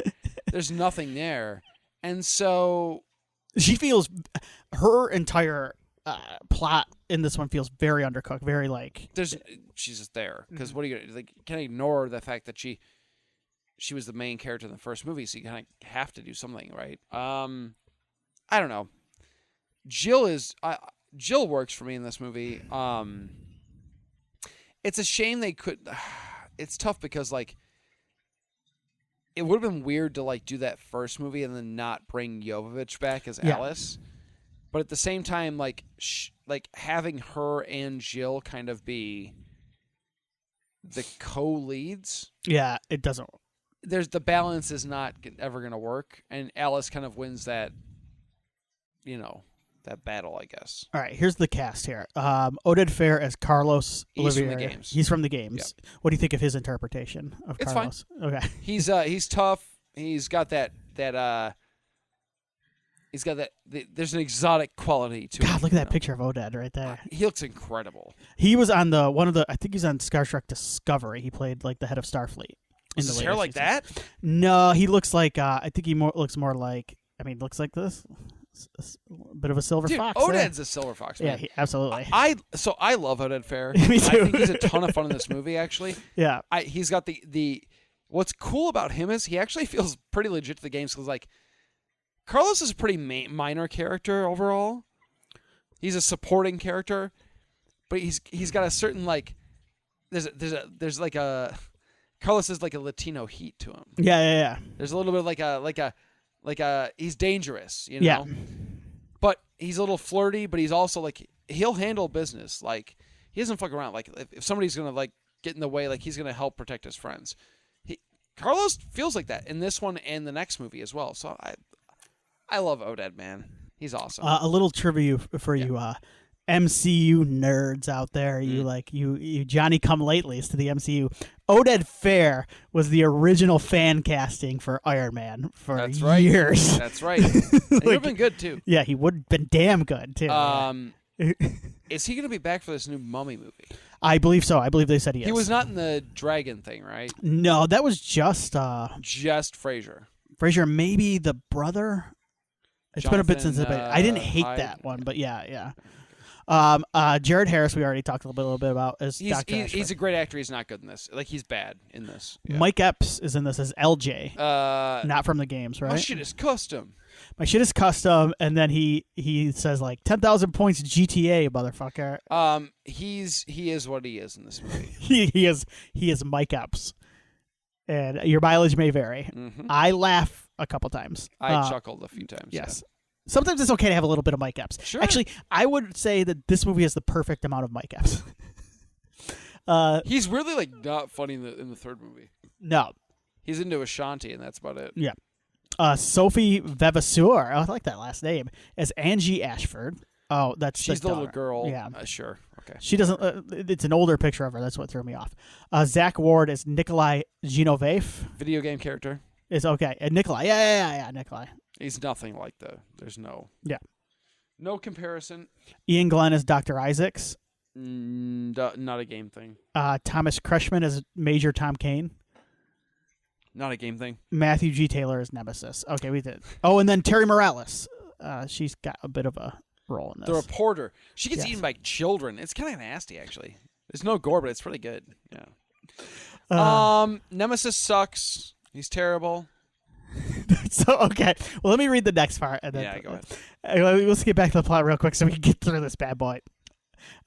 There's nothing there. And so she feels her entire plot in this one feels very undercooked, very like she's just there because what are you gonna, like? You can't ignore the fact that she was the main character in the first movie, so you kind of have to do something, right? I don't know. Jill works for me in this movie. It's a shame they could. It's tough because like it would have been weird to like do that first movie and then not bring Jovovich back as Alice. But at the same time, like having her and Jill kind of be the co-leads. Yeah, it doesn't. There's the balance is not ever going to work, and Alice kind of wins that. That battle, I guess. All right, here's the cast here. Oded Fair as Carlos Olivier. From the games. He's from the games. Yep. What do you think of his interpretation of it's Carlos? Fine. Okay. He's tough. He's got that. He's got that. There's an exotic quality to him. God, look at that picture of Oded right there. He looks incredible. He was on I think he's on Star Trek Discovery. He played like the head of Starfleet. Is his hair like that? No, he looks like. I think he looks more like. I mean, looks like this. A bit of a silver fox. Oded's a silver fox, man. Yeah, absolutely. I love Oded Fair. Me too. I think he's a ton of fun in this movie, actually. Yeah. He's got the what's cool about him is he actually feels pretty legit to the games because like Carlos is a pretty minor character overall. He's a supporting character, but he's got a certain like there's like a Carlos is like a Latino heat to him. Yeah. There's a little bit of like a he's dangerous, Yeah. But he's a little flirty, but he's also like he'll handle business. Like he doesn't fuck around. Like if somebody's gonna like get in the way, like he's gonna help protect his friends. Carlos feels like that in this one and the next movie as well. So I love Oded, man. He's awesome. A little trivia for you MCU nerds out there. You like you Johnny come latelys to the MCU. Oded Fair was the original fan casting for Iron Man for years. That's right. And he would have been good too. Yeah, he would have been damn good too. Is he going to be back for this new Mummy movie? I believe so. I believe they said he is. He was not in the dragon thing, right? No, that was just Frasier. Frasier, maybe the brother. It's been a bit since I didn't hate Hyde. that one, but yeah. Jared Harris, we already talked a little bit about as Dr. He's a great actor. He's not good in this. Like, he's bad in this. Yeah. Mike Epps is in this as LJ. Not from the games, right? My shit is custom. My shit is custom, and then he says like 10,000 points GTA, motherfucker. He is what he is in this movie. he is Mike Epps, and your mileage may vary. Mm-hmm. I laugh a couple times. I chuckled a few times. Yes. Yeah. Sometimes it's okay to have a little bit of Mike Epps. Sure. Actually, I would say that this movie has the perfect amount of Mike Epps. He's really like not funny in the third movie. No. He's into Ashanti, and that's about it. Yeah. Sophie Vavasseur, I like that last name, as Angie Ashford. Oh, she's the little girl. Yeah. Sure. Okay. She doesn't. It's an older picture of her. That's what threw me off. Zach Ward is Nikolai Genovese. Video game character. Is okay. And Nikolai. Yeah. Nikolai. He's nothing like there's no. Yeah. No comparison. Ian Glenn is Dr. Isaacs. Not a game thing. Thomas Kretschmann is Major Tom Kane. Not a game thing. Matthew G. Taylor is Nemesis. Okay, we did. Oh, and then Terry Morales. She's got a bit of a role in this. The reporter. She gets eaten by children. It's kind of nasty, actually. There's no gore, but it's pretty good. Yeah. Nemesis sucks. He's terrible. So, okay. Well, let me read the next part. And then, go ahead. Let's get back to the plot real quick so we can get through this bad boy.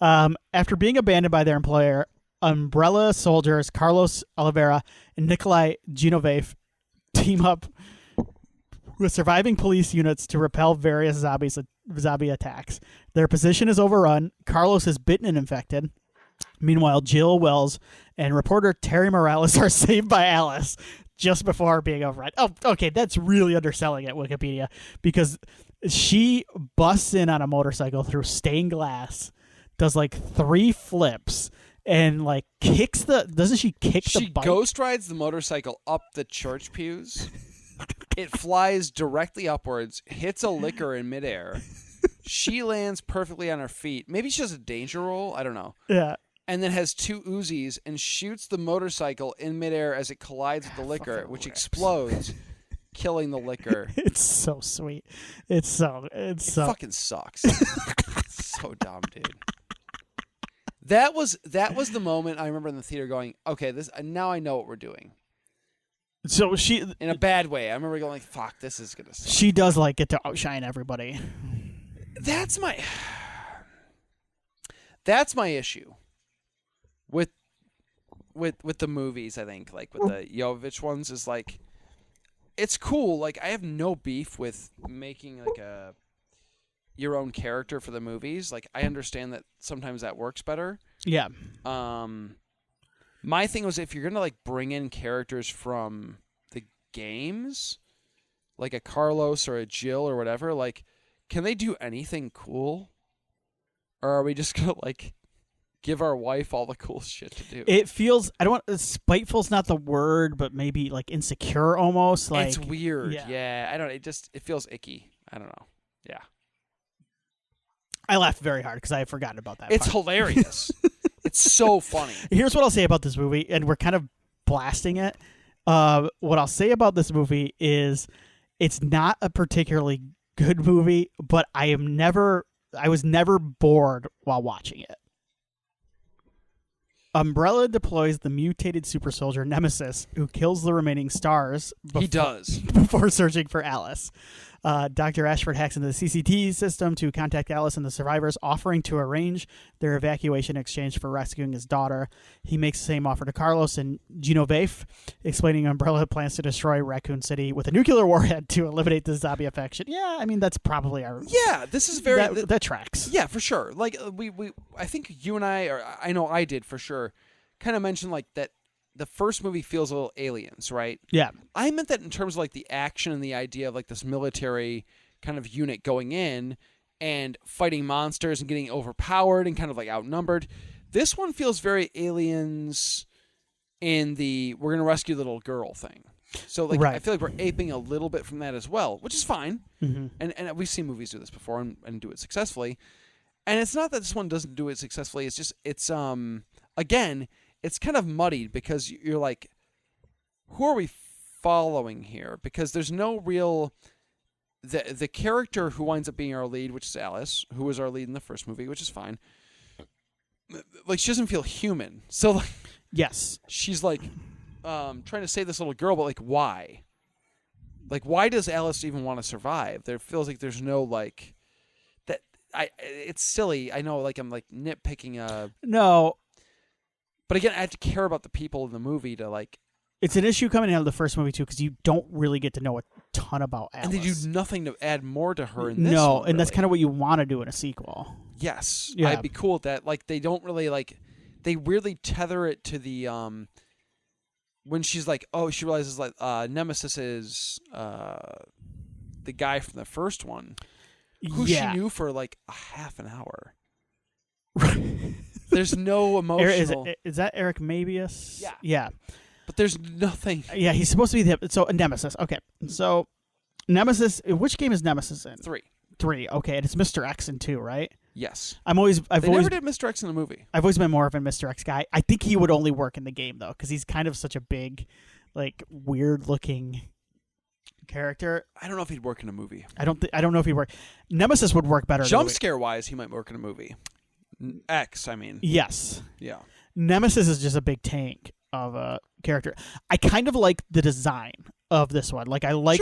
After being abandoned by their employer, Umbrella soldiers Carlos Oliveira and Nikolai Genovese team up with surviving police units to repel various zombie attacks. Their position is overrun. Carlos is bitten and infected. Meanwhile, Jill Wells and reporter Terry Morales are saved by Alice just before being overrun. Oh, okay, that's really underselling it, Wikipedia, because she busts in on a motorcycle through stained glass, does like 3 flips, and like kicks the. Doesn't she kick the bike? She ghost rides the motorcycle up the church pews. It flies directly upwards, hits a liquor in midair. She lands perfectly on her feet. Maybe she has a danger roll. I don't know. Yeah. And then has 2 Uzis and shoots the motorcycle in midair as it collides with the liquor, which explodes, killing the liquor. It's so sweet. It fucking sucks. It's so dumb, dude. That was the moment I remember in the theater going, okay, now I know what we're doing. So she, in a bad way, I remember going like, fuck, this is gonna suck. She does like get to outshine everybody. That's my issue with the movies. I think like with the Jovovich ones is like, it's cool. Like, I have no beef with making like your own character for the movies. Like, I understand that sometimes that works better. Yeah. My thing was, if you're gonna like bring in characters from the games, like a Carlos or a Jill or whatever, like, can they do anything cool? Or are we just gonna like give our wife all the cool shit to do? It feels, I don't want, spiteful's not the word, but maybe like insecure almost. Like, it's weird. Yeah. I don't. It feels icky. I don't know. Yeah. I laughed very hard because I had forgotten about that. It's part. Hilarious. It's so funny. Here's what I'll say about this movie, and we're kind of blasting it. What I'll say about this movie is it's not a particularly good movie, but I was never bored while watching it. Umbrella deploys the mutated super soldier Nemesis, who kills the remaining stars. He does. Before searching for Alice. Dr. Ashford hacks into the CCTV system to contact Alice and the survivors, offering to arrange their evacuation in exchange for rescuing his daughter. He makes the same offer to Carlos and Genovese, explaining Umbrella plans to destroy Raccoon City with a nuclear warhead to eliminate the zombie infection. Yeah, I mean, that's probably our... Yeah, this is very... That tracks. Yeah, for sure. Like, I think you and I, or I know I did for sure, kind of mentioned like that the first movie feels a little Aliens, right? Yeah. I meant that in terms of like the action and the idea of like this military kind of unit going in and fighting monsters and getting overpowered and kind of like outnumbered. This one feels very Aliens in the we're going to rescue the little girl thing. So like I feel like we're aping a little bit from that as well, which is fine. Mm-hmm. And we've seen movies do this before and do it successfully. And it's not that this one doesn't do it successfully. It's just again, it's kind of muddied because you're like, who are we following here? Because there's no real the character who winds up being our lead, which is Alice, who was our lead in the first movie, which is fine. Like, she doesn't feel human. So, like, yes, she's like trying to save this little girl, but like, why? Like, why does Alice even want to survive? There feels like there's no like that. It's silly. I know, like, I'm like nitpicking no. But again, I have to care about the people in the movie to like. It's an issue coming out of the first movie too, because you don't really get to know a ton about Alice, And they do nothing to add more to her in this no, one, and that's really. kind of what you want to do in a sequel. Yes, Yeah. I'd be cool with that. Like, they don't really like. They weirdly tether it to the when she's like, oh, she realizes like Nemesis is the guy from the first one, who she knew for like a half an hour. There's no emotional. Is that Eric Mabius? Yeah. Yeah. But there's nothing. Yeah, he's supposed to be Nemesis. Okay. So Nemesis, which game is Nemesis in? 3. 3. Okay, and it's Mr. X in 2, right? Yes. I've They always never did Mr. X in the movie. I've always been more of a Mr. X guy. I think he would only work in the game though, because he's kind of such a big, like, weird looking character. I don't know if he'd work in a movie. I don't know if he'd work. Nemesis would work better. Jump scare wise, he might work in a movie. X, I mean. Yes. Yeah. Nemesis is just a big tank of a character. I kind of like the design of this one. Like, I like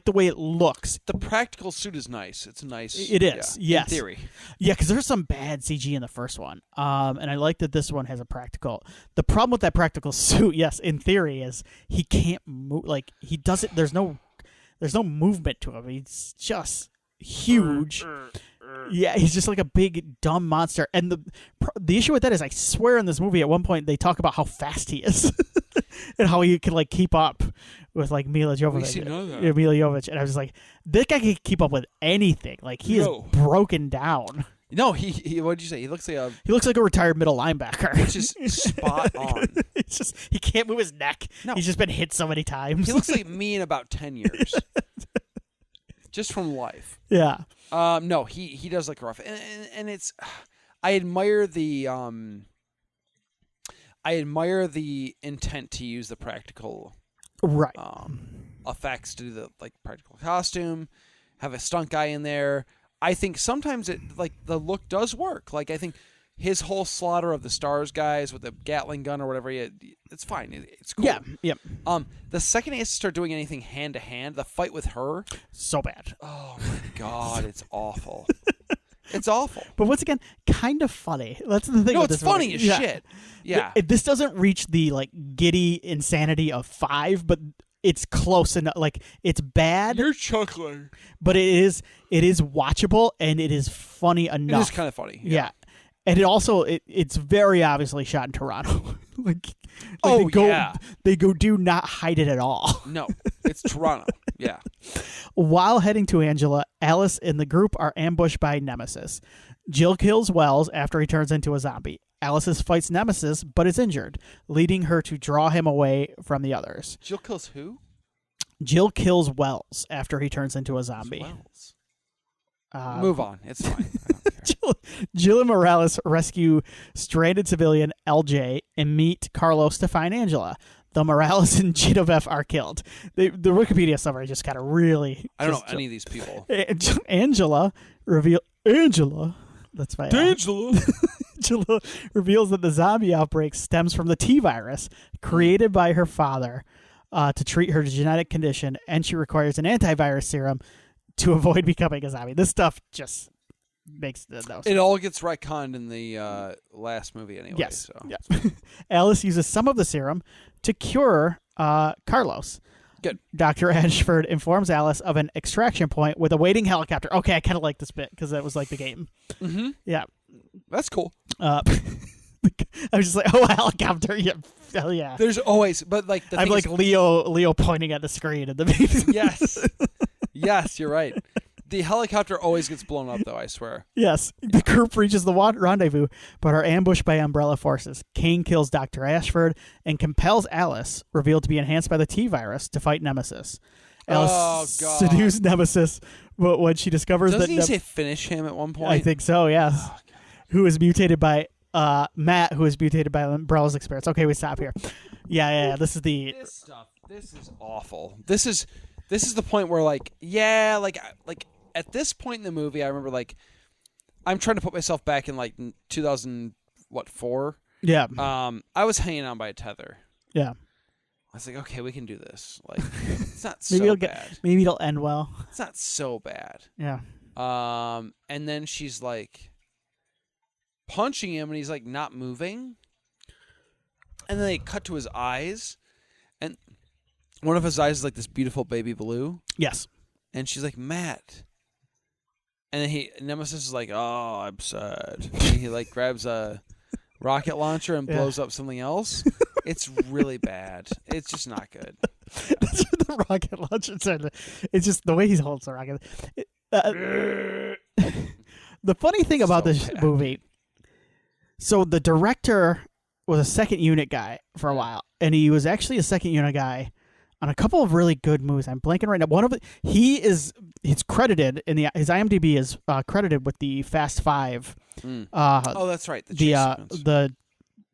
the way it looks. The practical suit is nice. It's nice. It is. Yeah, yes. in theory. Yeah, because there's some bad CG in the first one. And I like that this one has a practical. The problem with that practical suit, yes, in theory, is he can't move. Like, he doesn't. There's no movement to him. He's just huge. Yeah, he's just like a big dumb monster. And the issue with that is, I swear, in this movie at one point they talk about how fast he is and how he can like keep up with like Mila Jovovich. We see none of that. Yeah, Mila Jovovich, and I was like, this guy can keep up with anything. Like, he is broken down. No, he what did you say? He looks like a retired middle linebacker. It's just spot on. It's just he can't move his neck. No. He's just been hit so many times. He looks like me in about 10 years. Just from life. Yeah. No, he does look rough, and it's. I admire the intent to use the practical right effects to do the like practical costume, have a stunt guy in there. I think sometimes it like the look does work. Like, I think his whole slaughter of the Stars guys with the Gatling gun or whatever, it's fine. It's cool. Yeah. Yep. The second he has to start doing anything hand to hand, the fight with her, so bad. oh my god, it's awful. It's awful. But once again, kind of funny. That's the thing. No, with it's this funny movie. as shit. Yeah. This doesn't reach the like giddy insanity of 5, but it's close enough. Like, it's bad. You're chuckling. But it is watchable, and it is funny enough. It is kind of funny. Yeah. And it also it's very obviously shot in Toronto. They do not hide it at all. No, it's Toronto. Yeah. While heading to Angela, Alice and the group are ambushed by Nemesis. Jill kills Wells after he turns into a zombie. Alice fights Nemesis, but is injured, leading her to draw him away from the others. Jill kills who? Jill kills Wells after he turns into a zombie. Wells. Move on. It's fine. I don't care. Jill and Morales rescue stranded civilian LJ and meet Carlos to find Angela. Though Morales and Genevieve are killed. The Wikipedia summary just kind of really... I don't know any of these people. Angela... That's my... Angela reveals that the zombie outbreak stems from the T-virus created by her father to treat her genetic condition, and she requires an antivirus serum to avoid becoming a zombie. This stuff just makes no sense. It all gets retconned in the last movie anyway. Yes. So. Yeah. Alice uses some of the serum to cure Carlos. Good. Dr. Ashford informs Alice of an extraction point with a waiting helicopter. Okay, I kind of like this bit because that was like the game. Mm-hmm. Yeah. That's cool. I was just like, oh, a helicopter. Yeah. Hell yeah. There's always, but like the I'm like Leo pointing at the screen at the beginning. Yes. Yes, you're right. The helicopter always gets blown up, though, I swear. Yes. The group reaches the rendezvous, but are ambushed by Umbrella forces. Kane kills Dr. Ashford and compels Alice, revealed to be enhanced by the T-virus, to fight Nemesis. Alice seduces Nemesis, but when she discovers Doesn't that... he say finish him at one point? I think so, yes. Oh, who is mutated by... Matt, who is mutated by Umbrella's experience. Okay, we stop here. Yeah. This is the... This stuff. This is awful. This is... This is the point where like at this point in the movie, I remember like I'm trying to put myself back in like 2004. Yeah. I was hanging on by a tether. Yeah. I was like, okay, we can do this. Like, it's not Maybe so bad. Maybe it'll end well. It's not so bad. Yeah. And then she's like punching him, and he's like not moving. And then they cut to his eyes, and one of his eyes is like this beautiful baby blue. Yes. And she's like, Matt. And then Nemesis is like, oh, I'm sad. And he like grabs a rocket launcher and blows up something else. It's really bad. It's just not good. That's what the rocket launcher said. It's just the way he holds the rocket. The funny thing about this movie, so the director was a second unit guy for a while, and he was actually a second unit guy on a couple of really good movies. I'm blanking right now. One of it, he's credited in his IMDb is credited with the Fast Five. Oh, that's right.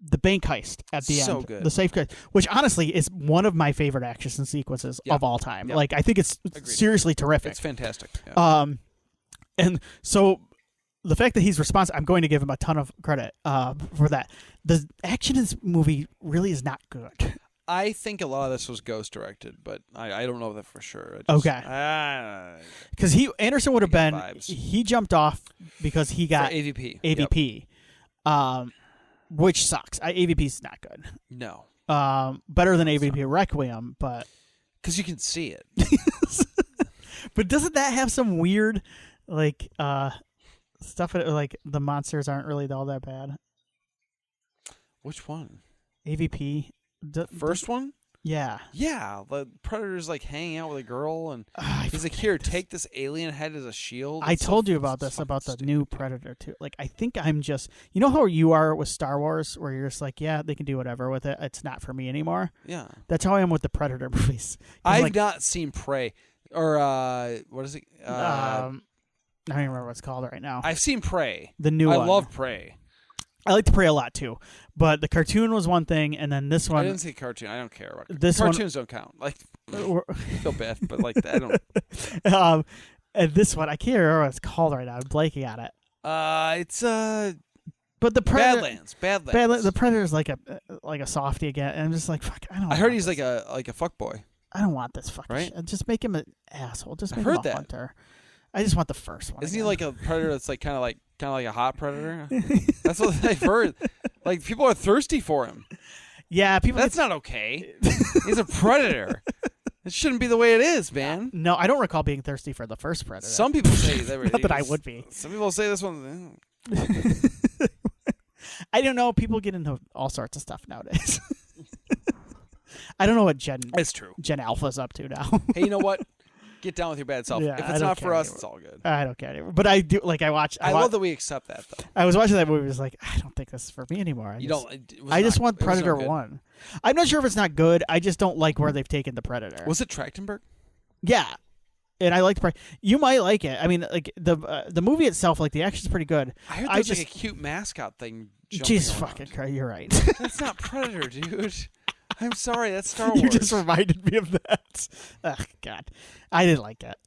The bank heist at the end. So good. The safe heist, which honestly is one of my favorite action sequences of all time. Yep. Like I think it's seriously terrific. It's fantastic. Yeah. And so the fact that he's responsible, I'm going to give him a ton of credit for that. The action in this movie really is not good. I think a lot of this was ghost directed, but I don't know that for sure. Okay. Because Anderson would have been vibes. He jumped off because he got for AVP. AVP, which sucks. AVP's not good. No. Better than AVP Requiem, but because you can see it. But doesn't that have some weird like stuff? Like the monsters aren't really all that bad. Which one? AVP. First one? Yeah. Yeah. The Predator's like hanging out with a girl, and he's like, here, take this alien head as a shield. I told you about this, about the new Predator, too. Like, I think I'm just... You know how you are with Star Wars, where you're just like, yeah, they can do whatever with it. It's not for me anymore? Yeah. That's how I am with the Predator movies. I've not seen Prey. Or, what is it? I don't even remember what it's called right now. I've seen Prey. The new one. I love Prey. I like to Prey a lot too, but the cartoon was one thing, and then this one. I didn't see cartoon. I don't care about this cartoons. Don't count. Like, I feel bad, but like I don't. And this one, I can't remember what it's called right now. I'm blanking on it. It's But the Predator, Badlands. The Predator's like a softie again, and I'm just like, fuck. I heard he's like a fuck boy. I don't want this fucking right? shit. Just make him an asshole. Just make him a hunter. I just want the first one. Isn't he like a predator that's like kind of like a hot predator? That's what I've heard. Like people are thirsty for him. Yeah, people. That's not okay. He's a predator. It shouldn't be the way it is, man. No, I don't recall being thirsty for the first Predator. Some people say they were. Not that I would be. Some people say this one. I don't know. People get into all sorts of stuff nowadays. I don't know what It's true. Gen Alpha's up to now. Hey, you know what? Get down with your bad self. Yeah, if it's not for us, it's all good. I don't care anymore. But I do. Like I love that we accept that though. I was watching that movie. I was like, I don't think this is for me anymore. I just want Predator 1. I'm not sure if it's not good. I just don't like where they've taken the Predator. Was it Trachtenberg? Yeah. And I liked you might like it. I mean, like the movie itself, like the action's pretty good. I heard there's like a cute mascot thing. Jesus fucking Christ, you're right. That's not Predator, dude. I'm sorry, that's Star Wars. You just reminded me of that. Oh, God. I didn't like that.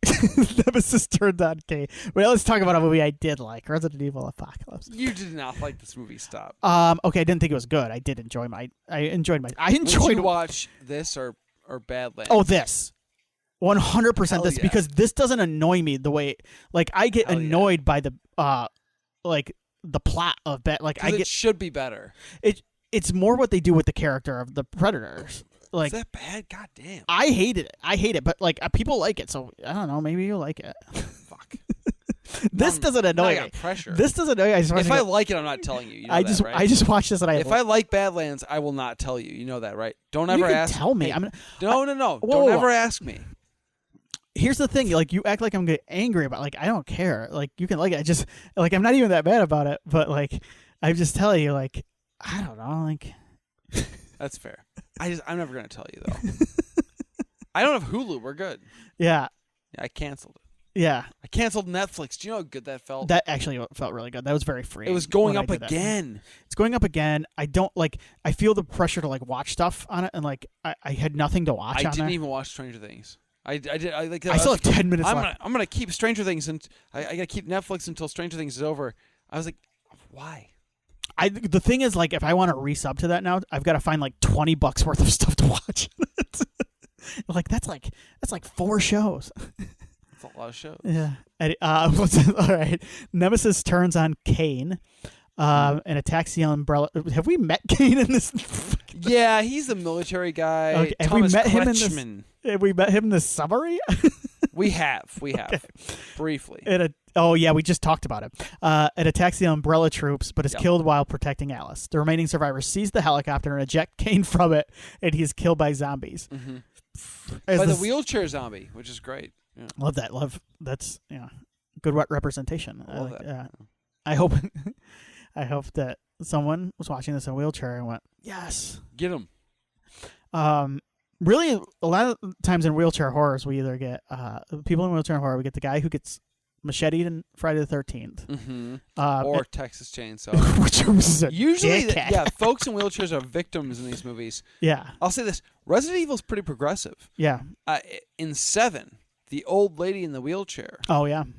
Nemesis turned on K. Well, let's talk about a movie I did like, Resident Evil Apocalypse. You did not like this movie, stop. Okay, I didn't think it was good. I enjoyed Would you watch this or Badlands? Oh, this. 100% this, yeah. because this doesn't annoy me the way, like, I get annoyed by the, like, the plot of it should be better. It's more what they do with the character of the Predators. Like, is that bad? God damn. I hated it, but like people like it, so I don't know. Maybe you like it. Fuck. This doesn't annoy me. Pressure. This doesn't annoy me. If I like it, I'm not telling you. You know that, right? I just watched this and if I like Badlands, I will not tell you. You know that, right? Don't ever ask. Tell me. Hey, no. Don't ever ask me. Here's the thing. Like, you act like I'm getting angry about. Like, I don't care. Like, you can like it. I just like I'm not even that bad about it. But like, I just tell you, like, I don't know. Like, that's fair. I'm never gonna tell you though. I don't have Hulu. We're good. Yeah. I canceled it. Yeah. I canceled Netflix. Do you know how good that felt? That actually felt really good. That was very free. It was going up again. It's going up again. I don't like. I feel the pressure to like watch stuff on it, and like I had nothing to watch. I didn't even watch Stranger Things. I did. I still have 10 minutes I'm left. I'm gonna keep Stranger Things, and I gotta keep Netflix until Stranger Things is over. I was like, why? The thing is, like, if I want to resub to that now, I've got to find like $20 worth of stuff to watch. That's like 4 shows. That's a lot of shows. Yeah. All right. Nemesis turns on Kane and attacks the umbrella. Have we met Kane in this? Yeah, he's the military guy. Okay. Have Thomas we met him Kretschmann. in this? Have we met him in this summary? We have. Okay. Briefly. We just talked about it. It attacks the umbrella troops, but is killed while protecting Alice. The remaining survivors seize the helicopter and eject Kane from it, and he is killed by zombies. Mm-hmm. By the wheelchair zombie, which is great. Yeah. Love that. That's good representation. I love that. I hope I hope that someone was watching this in a wheelchair and went, yes. Get him. Really, a lot of times in wheelchair horrors, we either get people in wheelchair horror. We get the guy who gets macheted in Friday the 13th, or Texas Chainsaw, which was usually folks in wheelchairs are victims in these movies. Yeah, I'll say this: Resident Evil's pretty progressive. Yeah, in 7, the old lady in the wheelchair. Oh yeah, I'm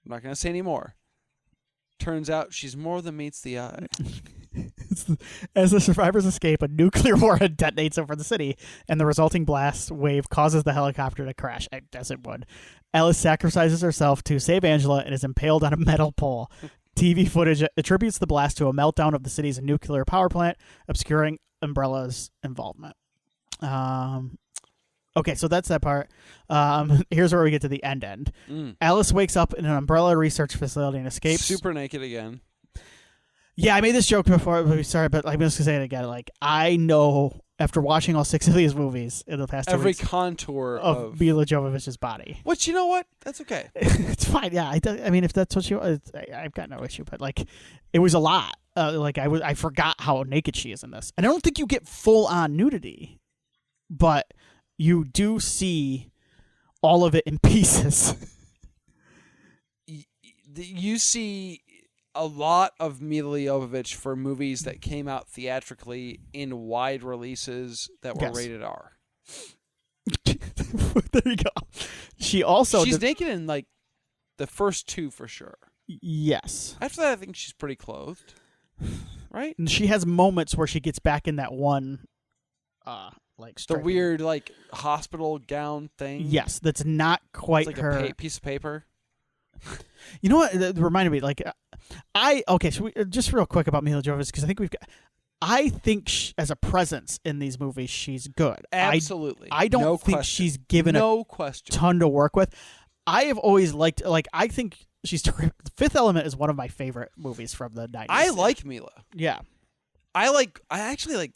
not going to say any more. Turns out she's more than meets the eye. As the survivors escape, a nuclear warhead detonates over the city, and the resulting blast wave causes the helicopter to crash, as it would. Alice sacrifices herself to save Angela and is impaled on a metal pole. TV footage attributes the blast to a meltdown of the city's nuclear power plant, obscuring Umbrella's involvement. Okay, so that's that part. Here's where we get to the end. Alice wakes up in an Umbrella research facility and escapes. Super naked again. Yeah, I made this joke before. Sorry, but I'm just going to say it again. Like, I know after watching all 6 of these movies in the past 2 every weeks, contour of Mila Jovovich's body. Which, you know what? That's okay. It's fine. Yeah, I mean, if that's what I've got no issue. But like, it was a lot. I forgot how naked she is in this, and I don't think you get full on nudity, but you do see all of it in pieces. You see a lot of Mila Jovovich for movies that came out theatrically in wide releases that were rated R. There you go. She's naked in like the first 2 for sure. Yes. After that, I think she's pretty clothed, right? And she has moments where she gets back in that one, the weird like hospital gown thing. Yes, that's not quite it's like her. A piece of paper. You know what? It reminded me, like, so just real quick about Mila Jovovich, because I think as a presence in these movies, she's good. Absolutely. I don't think she's given a ton to work with. I have always liked, I think she's terrific. Fifth Element is one of my favorite movies from the 90s. I like Mila. Yeah. I actually like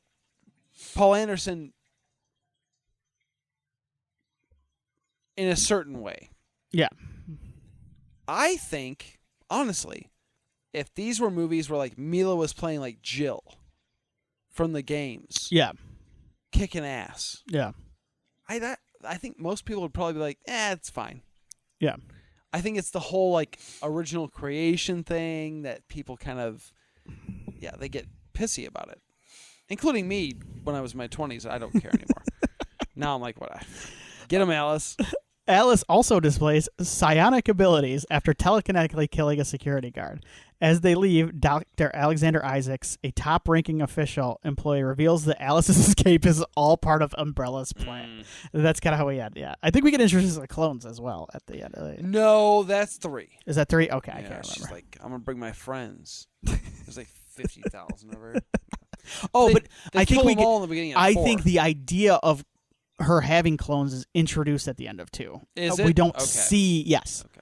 Paul Anderson in a certain way. Yeah. I think, honestly, if these were movies where like Mila was playing like Jill from the games, kicking ass, I think most people would probably be like, it's fine. Yeah, I think it's the whole like original creation thing that people kind of, they get pissy about it, including me when I was in my 20s. I don't care anymore. Now I'm like, get him, Alice. Alice also displays psionic abilities after telekinetically killing a security guard. As they leave, Dr. Alexander Isaacs, a top-ranking official employee, reveals that Alice's escape is all part of Umbrella's plan. That's kind of how we end. Yeah, I think we get introduced to the clones as well at the end. No, that's 3. Is that 3? Okay, I can't remember. She's like, I'm gonna bring my friends. There's like 50,000 of her. But I think we get all in the beginning. I think the idea of her having clones is introduced at the end of 2. Is it? We don't see. Yes. Okay.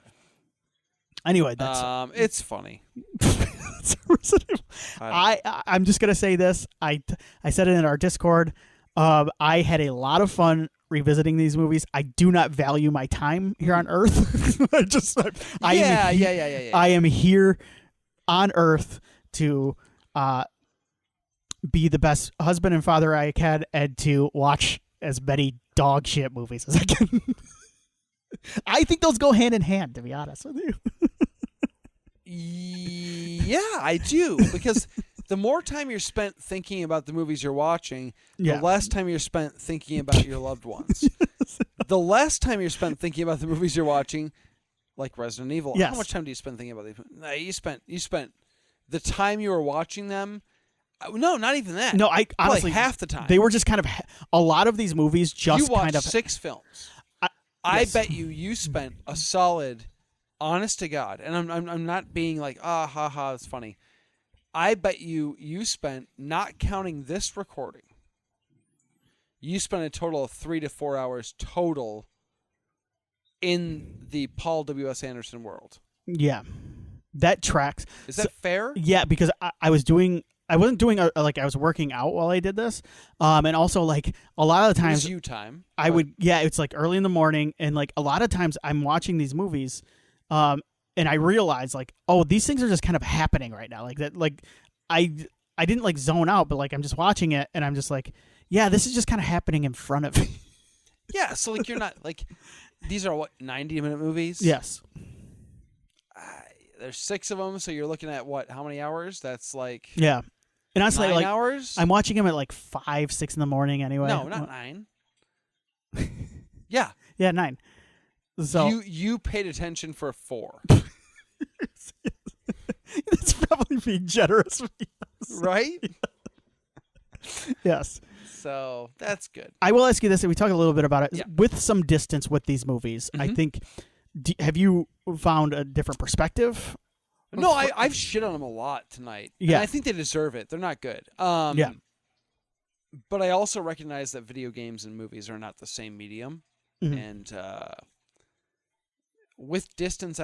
Anyway, that's it's funny. I'm just gonna say this. I said it in our Discord. I had a lot of fun revisiting these movies. I do not value my time here on Earth. I am here on Earth to be the best husband and father I can, and to watch as many dog shit movies as I can. I think those go hand in hand, to be honest with you. Yeah, I do. Because the more time you're spent thinking about the movies you're watching, the less time you're spent thinking about your loved ones. The last time you're spent thinking about the movies you're watching, like Resident Evil, Yes. how much time do you spend thinking about these? No, you spent the time you were watching them. No, not even that. No, I honestly Probably half the time. They were just kind of a lot of these movies just you watched kind of 6 films. I yes. bet you spent a solid, honest to God, and I'm not being like ha ha, it's funny. I bet you spent, not counting this recording, you spent a total of 3 to 4 hours total in the Paul W.S. Anderson world. Yeah, that tracks. Is that fair? Yeah, because I wasn't doing I was working out while I did this, and also like a lot of the times you time. I would it's like early in the morning, and like a lot of times I'm watching these movies, and I realize like, oh, these things are just kind of happening right now, like that, like I didn't like zone out, but like I'm just watching it, and I'm just like, yeah, this is just kind of happening in front of me. Yeah, so like you're not like, these are what, 90-minute movies? Yes. There's 6 of them, so you're looking at what? How many hours? That's like Yeah. And honestly, 9 like hours. I'm watching them at like 5, 6 in the morning anyway. No, not 9. Yeah. Yeah, 9. So you paid attention for 4. That's probably being generous. Right? Yes. So that's good. I will ask you this, and we talked a little bit about it. Yeah. With some distance with these movies, I think, have you found a different perspective? No, I've shit on them a lot tonight. Yeah. And I think they deserve it. They're not good. Yeah. But I also recognize that video games and movies are not the same medium. Mhm. And with distance,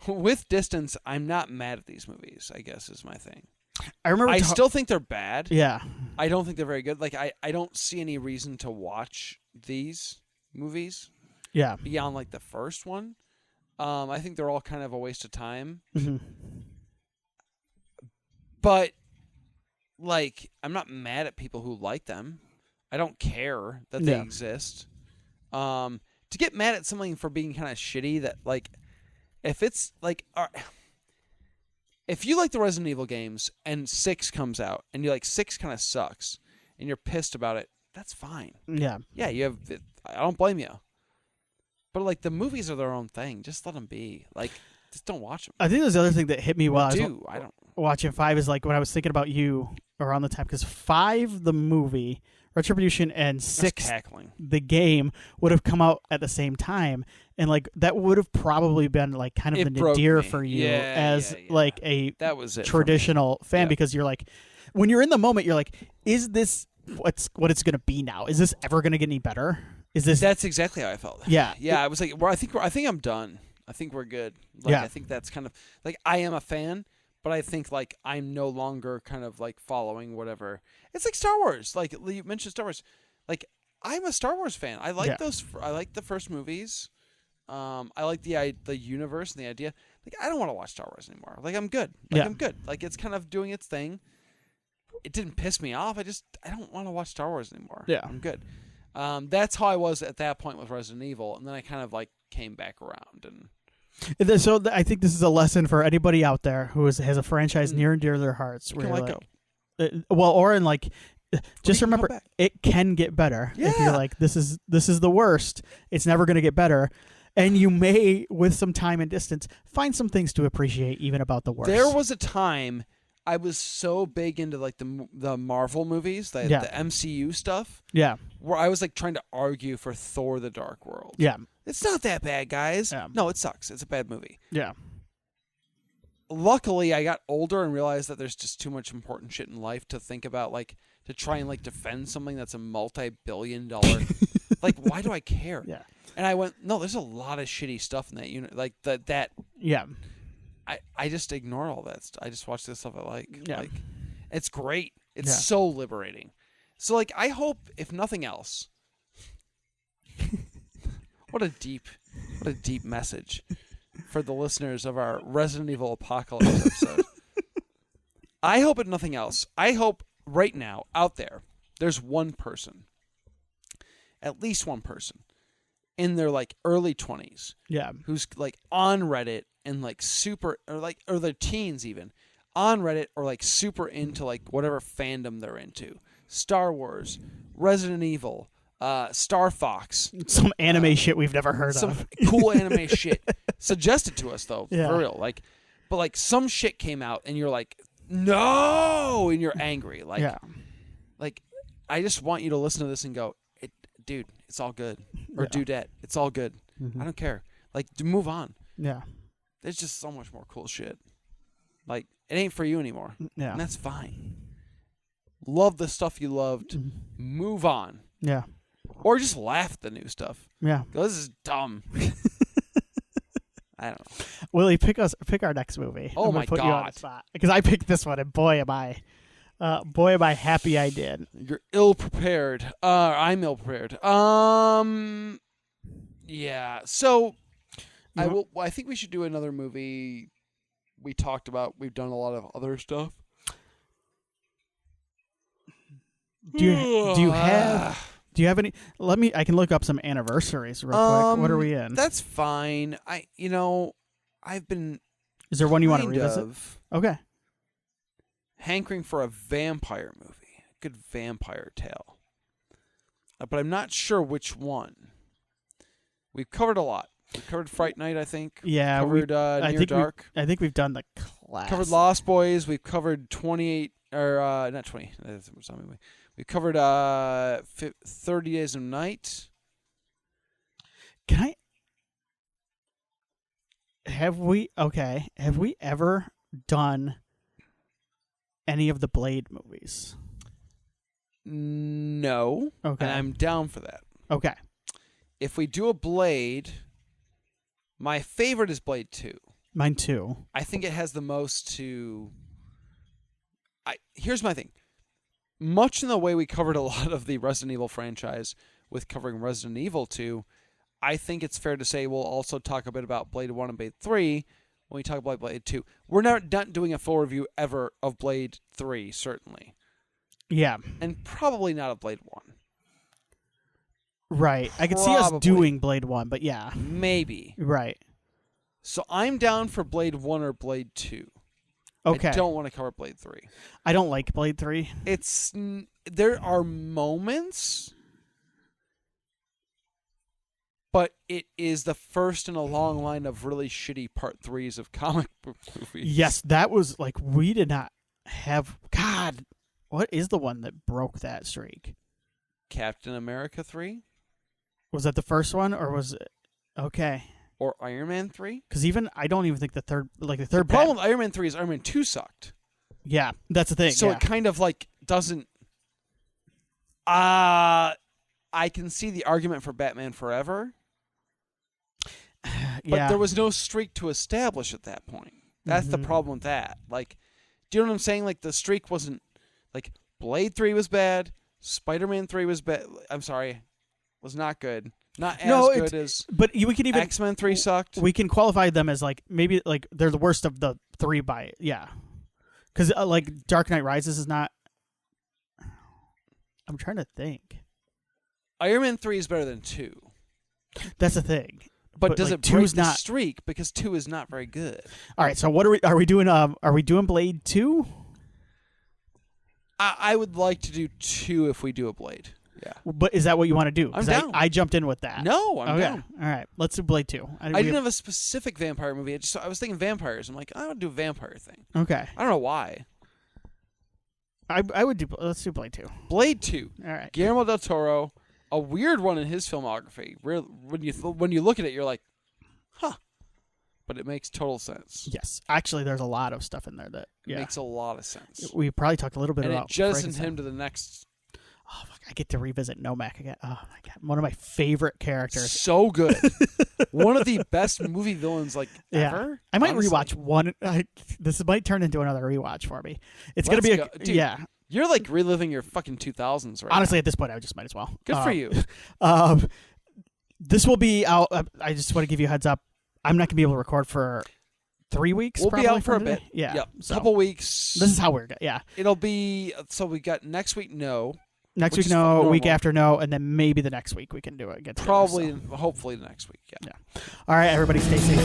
with distance, I'm not mad at these movies, I guess is my thing. I remember. I still think they're bad. Yeah. I don't think they're very good. Like I don't see any reason to watch these movies Yeah. beyond like the first one. I think they're all kind of a waste of time. Mm-hmm. But like, I'm not mad at people who like them. I don't care that they exist. To get mad at something for being kind of shitty, that like, if it's like, if you like the Resident Evil games and 6 comes out and you're like 6 kind of sucks and you're pissed about it, that's fine. Yeah. Yeah, I don't blame you. But like, the movies are their own thing. Just let them be. Like, just don't watch them. I think there's the other thing that hit me while I don't watching 5 is like when I was thinking about you around the time, because 5 the movie, Retribution, and 6 cackling. the game would have come out at the same time, and like that would have probably been like kind of the nadir for you as like a that was it traditional fan, because you're like, when you're in the moment, you're like, is this what it's going to be now? Is this ever going to get any better? Is this? That's exactly how I felt. Yeah. I was like, well, I think I'm done. I think we're good. Like, I think that's kind of like, I am a fan, but I think like I'm no longer kind of like following whatever. It's like Star Wars. Like you mentioned Star Wars. Like, I'm a Star Wars fan. I like those. I like the first movies. I like the universe and the idea. Like, I don't want to watch Star Wars anymore. Like, I'm good. I'm good. Like, it's kind of doing its thing. It didn't piss me off. I don't want to watch Star Wars anymore. Yeah. I'm good. That's how I was at that point with Resident Evil, and then I kind of like came back around. And so I think this is a lesson for anybody out there who has a franchise near and dear to their hearts. You can let go. Just remember, it can get better. Yeah. If you're like, this is the worst, it's never going to get better. And you may, with some time and distance, find some things to appreciate even about the worst. There was a time I was so big into like the Marvel movies, the MCU stuff. Yeah. Where I was like trying to argue for Thor: The Dark World. Yeah. It's not that bad, guys. Yeah. No, it sucks. It's a bad movie. Yeah. Luckily, I got older and realized that there's just too much important shit in life to think about, like, to try and like defend something that's a multi-billion-dollar. Like, why do I care? Yeah. And I went, no, there's a lot of shitty stuff in that unit. Like that. Yeah. I just ignore all that stuff. I just watch the stuff I like. Yeah. Like, it's great. It's so liberating. So like, I hope, if nothing else, what a deep message for the listeners of our Resident Evil Apocalypse episode. I hope, if nothing else, I hope right now out there's one person, at least one person, in their like early 20s, who's like on Reddit and like super, or their teens even, on Reddit, or like super into like whatever fandom they're into, Star Wars, Resident Evil, Star Fox. Some anime shit we've never heard Some of. cool anime shit suggested to us though, Yeah. for real. Like, but like some shit came out and you're like, no, and you're angry. Like, Yeah. like I just want you to listen to this and go, dude, it's all good. Or dudette, it's all good. I don't care. Like, move on. Yeah. There's just so much more cool shit. Like, it ain't for you anymore. Yeah. And that's fine. Love the stuff you loved. Move on. Yeah. Or just laugh at the new stuff. Yeah. Go, this is dumb. I don't know. Willie, pick our next movie. Oh, I'm gonna my put you on God. the spot. Because I picked this one, and boy am I happy I did. You're ill prepared. I'm ill prepared. Yeah. So I think we should do another movie. We talked about. We've done a lot of other stuff. Do you have any? I can look up some anniversaries real quick. What are we in? That's fine. I've been. Is there one you want to kind revisit? of Okay. hankering for a vampire movie, a good vampire tale, but I'm not sure which one. We've covered a lot. We covered Fright Night, I think. Yeah, covered Near Dark. I think we've done the class. Covered Lost Boys. We've covered 28 or not 20. That's a zombie movie. We covered 30 Days of Night. Have we ever done any of the Blade movies? No. Okay. And I'm down for that. Okay. If we do a Blade, my favorite is Blade 2. Mine too. I think it has the most to... Here's my thing. Much in the way we covered a lot of the Resident Evil franchise with covering Resident Evil 2, I think it's fair to say we'll also talk a bit about Blade 1 and Blade 3 when we talk about Blade 2. We're not doing a full review ever of Blade 3, certainly. Yeah. And probably not of Blade 1. Right. I could see us Probably. doing Blade 1, but yeah. Maybe. Right. So I'm down for Blade 1 or Blade 2. Okay. I don't want to cover Blade 3. I don't like Blade 3. There are moments, but it is the first in a long line of really shitty part 3s of comic book movies. Yes, that was like we did not have. God, what is the one that broke that streak? Captain America 3? Was that the first one, or was it? Okay. Or Iron Man 3? Because I don't even think the third. The problem with Iron Man 3 is Iron Man 2 sucked. Yeah, that's the thing. So yeah. it kind of like doesn't. I can see the argument for Batman Forever. But there was no streak to establish at that point. That's the problem with that. Like, do you know what I'm saying? Like, the streak wasn't... Like, Blade 3 was bad. Spider-Man 3 was bad. I'm sorry. Was not good. Not as good as... But we can even... X-Men 3 sucked. We can qualify them as, like, maybe, like, they're the worst of the three by... Yeah. Because, like, Dark Knight Rises is not... I'm trying to think. Iron Man 3 is better than 2. That's the thing. But does like, it break the not... streak? Because 2 is not very good. All right, so what are we doing? Are we doing Blade 2? I would like to do 2 if we do a Blade. Yeah. But is that what you want to do? I'm down. I jumped in with that. No, I'm down. All right, let's do Blade 2. I didn't have a specific vampire movie. I was thinking vampires. I'm like, I would do a vampire thing. Okay. I don't know why. I would do. Let's do Blade 2. Blade 2. All right. Guillermo del Toro, a weird one in his filmography. When you look at it, you're like, huh. But it makes total sense. Yes. Actually, there's a lot of stuff in there that makes a lot of sense. We probably talked a little bit and about. it jettisoned him to the next. Oh, fuck, I get to revisit Nomak again. Oh my god, one of my favorite characters. So good. One of the best movie villains ever. I might honestly. rewatch one. This might turn into another rewatch for me. It's gonna be Dude, yeah. You're like reliving your fucking 2000s right Honestly, now. at this point, I just might as well. Good for you. This will be out. I just want to give you a heads up. I'm not gonna be able to record for 3 weeks. We'll be out for a today. bit. Yeah. Yep. So, Couple weeks. This is how we're good. Yeah. It'll be so we got next week. No. Next Which week, is no. normal. Week after, no. And then maybe the next week we can do it. Get together, Probably, so. hopefully the next week. Yeah. All right, everybody, stay safe.